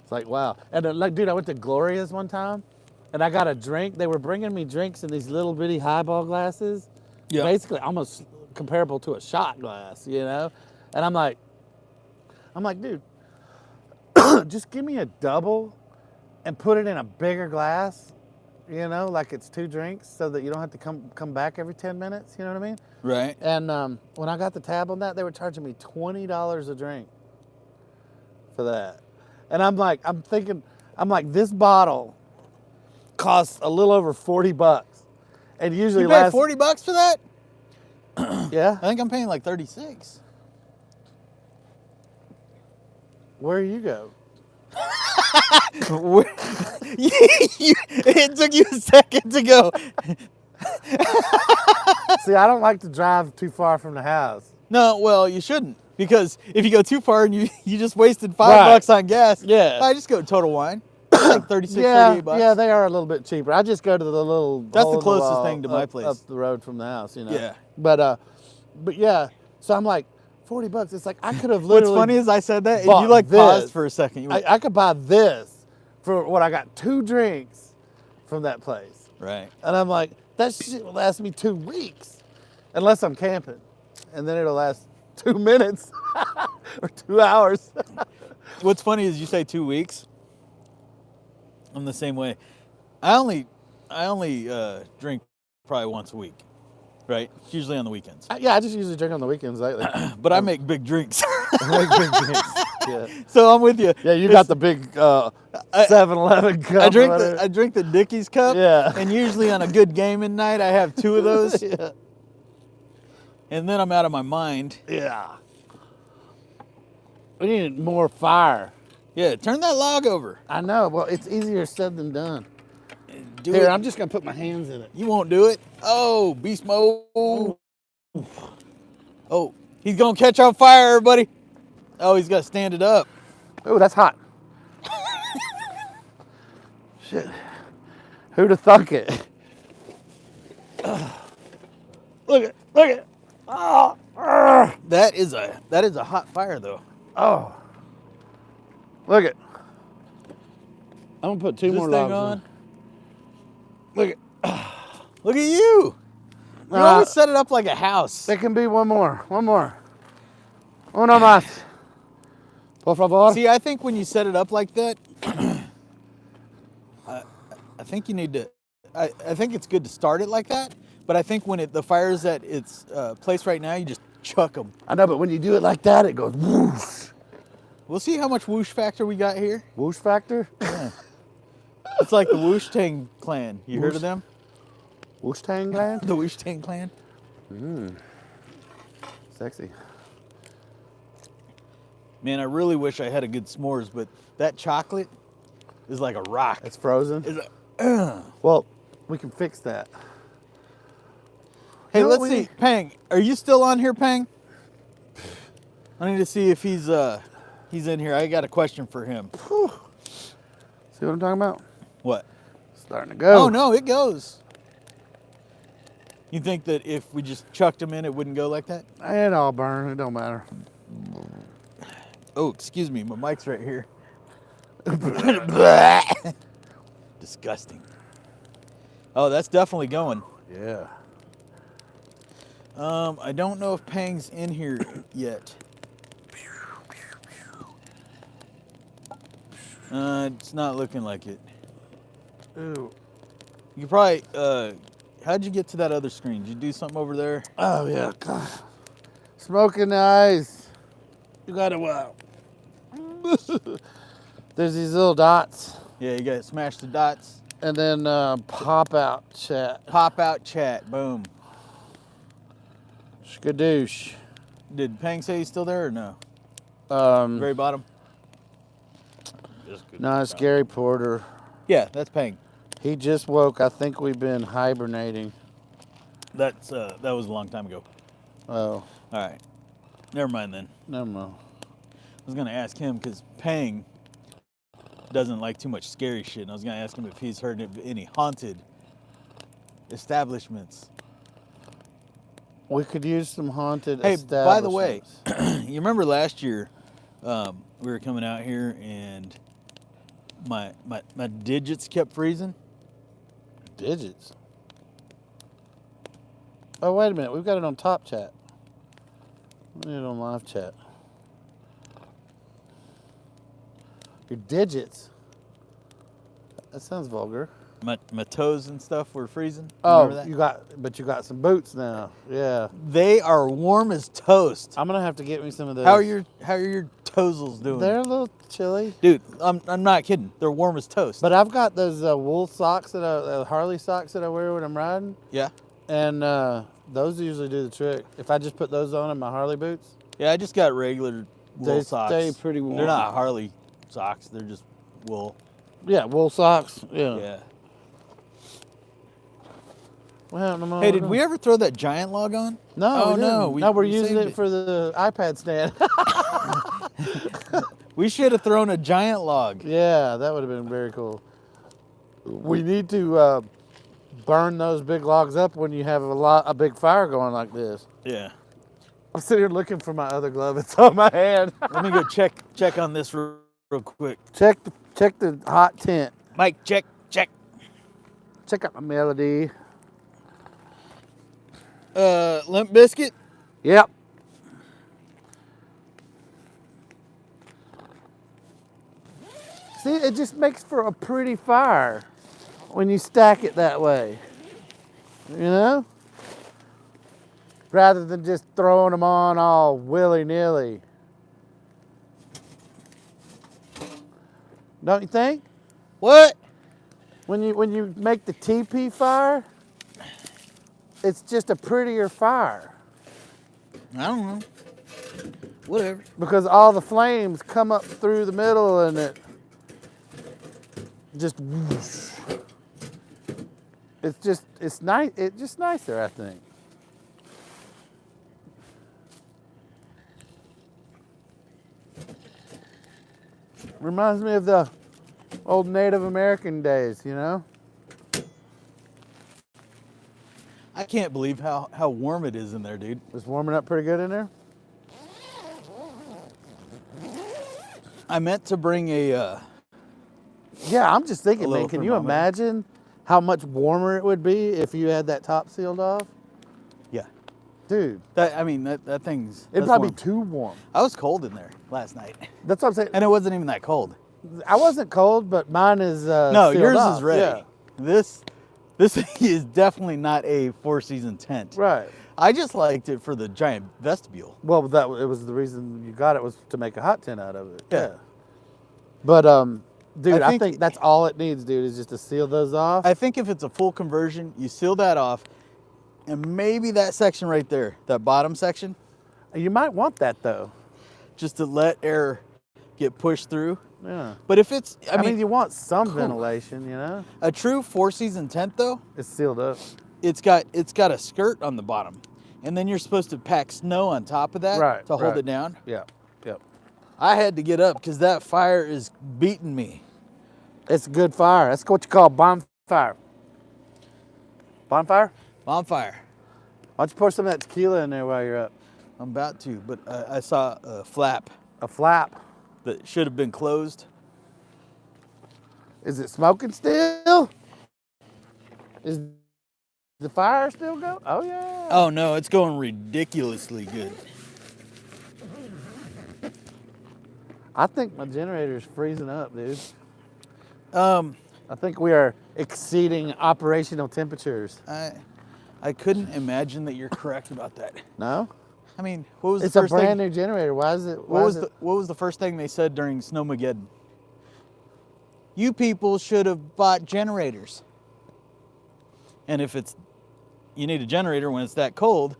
It's like, wow. And dude, I went to Gloria's one time, and I got a drink. They were bringing me drinks in these little bitty highball glasses, Yeah. basically almost comparable to a shot glass, And I'm like, dude, just give me a double and put it in a bigger glass, like it's 2 drinks, so that you don't have to come back every 10 minutes. You know what I mean? Right. And when I got the tab on that, they were charging me $20 a drink for that. And I'm thinking, this bottle costs a little over $40, and usually You pay lasts. $40 for that? Yeah. I think I'm paying like 36. Where you go? It took you a second to go. See, I don't like to drive too far from the house. No, well, you shouldn't. Because if you go too far and you just wasted $5 Right. on gas, Yeah. I just go Total Wine. It's like 36, Yeah, 38 bucks. yeah, they are a little bit cheaper. I just go to the little. That's hole the in closest wall thing to my up- place. up the road from the house. Yeah. But yeah. So I'm like, $40. It's like I could have What's literally. funny is I said that and bought you like this. paused for a second. You went, I could buy this for what I got 2 drinks from that place, right. and I'm like, That shit will last me 2 weeks. Unless I'm camping. And then it'll last 2 minutes or 2 hours. What's funny is you say 2 weeks. I'm the same way. I only drink probably once a week, right? It's usually on the weekends. Yeah, I just usually drink on the weekends lately. But I make big drinks. I make big drinks. Yeah. So I'm with you. Yeah, you got the big 7-Eleven cup. I drink the Dickies cup. Yeah. And usually on a good gaming night, I have 2 of those. Yeah. And then I'm out of my mind. Yeah. We need more fire. Yeah, turn that log over. I know. Well, it's easier said than done. Do Here, it. I'm just going to put my hands in it. You won't do it. Oh, beast mode. Oh, he's going to catch on fire, everybody. Oh, he's got to stand it up. Oh, that's hot. Shit. Who'd have thunk it? Look at. Oh, That is a hot fire, though. oh. Look at. I'm gonna put 2 Is more this thing logs on? on. Look at. Look at you. You always set it up like a house. There can be one more. One more. Uno más. Por favor. See, I think when you set it up like that, I think you need to. I think it's good to start it like that. But I think when the fire's at its place right now, you just chuck them. I know, but when you do it like that, it goes whoosh. We'll see how much whoosh factor we got here. Whoosh factor? Yeah. It's like the Whoosh Tang clan. You heard of them? Whoosh Tang land? The Whoosh Tang clan. Sexy. Man, I really wish I had a good s'mores, but that chocolate is like a rock. It's frozen? It's a, Well, we can fix that. Hey, You know let's what see. Pang, are you still on here, Pang? I need to see if he's in here. I got a question for him. Whew. See what I'm talking about? What? Starting to go. Oh, no, it goes. You think that if we just chucked him in, it wouldn't go like that? It all burn. It don't matter. Oh, excuse me. My mic's right here. Disgusting. Oh, that's definitely going. Yeah. I don't know if Pang's in here yet. It's not looking like it. Ooh. You probably, how'd you get to that other screen? Did you do something over there? Oh, yeah. God. Smoking eyes. You got to, wow. There's these little dots. Yeah, you gotta smash the dots. And then pop out chat. Pop out chat, boom. Skadoosh. Did Pang say he's still there or no? Very bottom? No, it's Gary Porter. Yeah, that's Pang. He just woke. I think we've been hibernating. That was a long time ago. Oh, Alright. Never mind then. never mind. I was gonna ask him because Pang doesn't like too much scary shit, and I was gonna ask him if he's heard of any haunted establishments. We could use some haunted Hey, by the way, establishments. you remember last year we were coming out here and my digits kept freezing? Digits. Oh, wait a minute. We've got it on top chat. We need it on live chat. Your digits. That sounds vulgar. My toes and stuff were freezing. Oh, Remember that? you got some boots now. Yeah. They are warm as toast. I'm gonna have to get me some of those. How are your toesles doing? They're a little chilly. Dude, I'm not kidding. They're warm as toast. But I've got those wool socks Harley socks that I wear when I'm riding, yeah. and those usually do the trick. If I just put those on in my Harley boots, Yeah, I just got regular wool they socks. stay pretty warm. They're not Harley socks. They're just wool. Yeah, wool socks. Yeah. Yeah. What happened to my Hey, other did we ever throw that giant log on? No. Oh, we no, didn't. we- no, we're we using saved it it. for the iPad stand. We should have thrown a giant log. Yeah, that would have been very cool. We need to burn those big logs up when you have a big fire going like this. Yeah. I'm sitting here looking for my other glove. It's on my hand. Let me go check on this real quick. check the hot tent. Mike, check. Check out my melody. Limp Biscuit. Yep. See, it just makes for a pretty fire when you stack it that way. You know? Rather than just throwing them on all willy-nilly. Don't you think? What? When you make the TP fire, it's just a prettier fire. I don't know. Whatever. Because all the flames come up through the middle and it just whoosh. It's nice. It's just nicer, I think. Reminds me of the old Native American days, you know? I can't believe how warm it is in there, dude. It's warming up pretty good in there. I meant to bring a. Yeah, I'm just thinking, A man, little can you thermometer. imagine how much warmer it would be if you had that top sealed off? Yeah. Dude, That thing's. it'd that's probably warm. be too warm. I was cold in there last night, That's what I'm saying. and it wasn't even that cold. I wasn't cold, but mine is No, sealed yours off. is ready. Yeah. This is definitely not a 4-season tent. Right. I just liked it for the giant vestibule. Well, it was the reason you got it was to make a hot tent out of it. Yeah. But dude, I think- think that's all it needs, dude, is just to seal those off. I think if it's a full conversion, you seal that off, and maybe that section right there, that bottom section, You might want that though. just to let air get pushed through. Yeah. But if it's, I mean, you want some ventilation, you know? a true 4-season tent though, It's sealed up. it's got a skirt on the bottom, and then you're supposed to pack snow on top of that Right, to hold right. it down. Yeah. Yep. I had to get up because that fire is beating me. It's a good fire. That's what you call bonfire. Bonfire? Bonfire. Why don't you pour some of that tequila in there while you're up? I'm about to, but I saw a flap A flap. that should have been closed. Is it smoking still? Is the fire still going? Oh, yeah. Oh no, it's going ridiculously good. I think my generator's freezing up, dude. Um, I think we are exceeding operational temperatures. I couldn't imagine that you're correct about that. No? I mean, what was It's the a first brand thing? new generator. Why is it? What was the first thing they said during Snowmageddon? You people should have bought generators. And if you need a generator when it's that cold,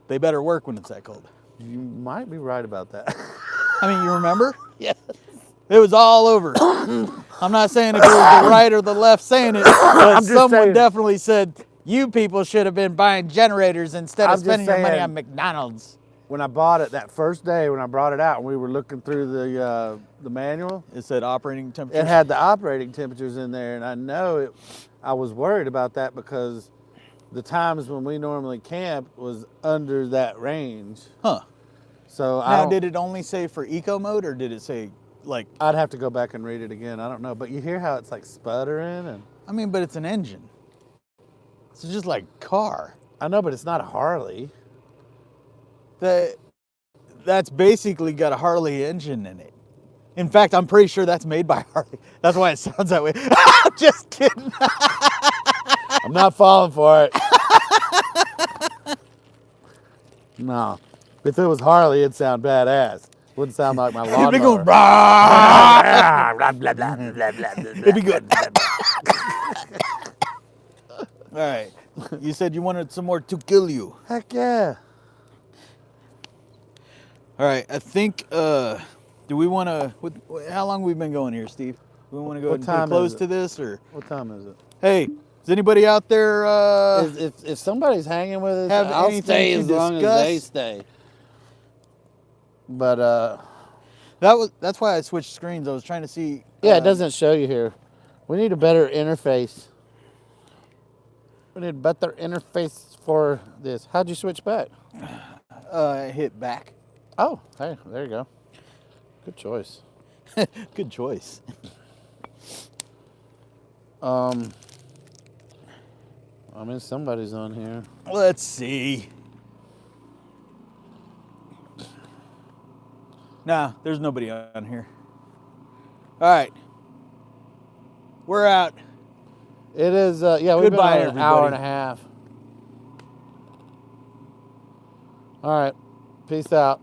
they better work when it's that cold. You might be right about that. I mean, you remember? Yes. It was all over. I'm not saying if it was the right or the left saying it, but I'm just someone saying. definitely said, you people should have been buying generators instead of I'm just spending your money saying. on McDonald's. When I bought it that first day, when I brought it out, and we were looking through the manual, It said operating temperature. it had the operating temperatures in there, and I know I was worried about that because the times when we normally camp was under that range. Huh. So Now, did it only say for eco mode, or did it say like? I'd have to go back and read it again. I don't know, but you hear how it's like sputtering, and I mean, but it's an engine. It's just like car. I know, but it's not a Harley. That's basically got a Harley engine in it. In fact, I'm pretty sure that's made by Harley. That's why it sounds that way. Just kidding. I'm not falling for it. No, if it was Harley, it'd sound badass. Wouldn't sound like my lawnmower. It'd be going, "Brah." Blah, blah, blah, blah, blah, blah, blah, It'd be good. blah, blah. All right. You said you wanted some more to kill you. Heck yeah. All right. I think. Do we want to? How long have we been going here, Steve? Do we want to go What ahead and put a time close is it? to this, or What time is it? hey, is anybody out there? If somebody's hanging with us, Have I'll anything stay to as long as discuss? they stay. But That's why I switched screens. I was trying to see. yeah, it doesn't show you here. We need a better interface. We need a better interface for this. How'd you switch back? Hit back. Oh, hey, there you go. Good choice. Good choice. I mean, somebody's on here. Let's see. Nah, there's nobody on here. All right. We're out. It is, yeah, we've Goodbye, been on an hour and everybody. a half. All right. Peace out.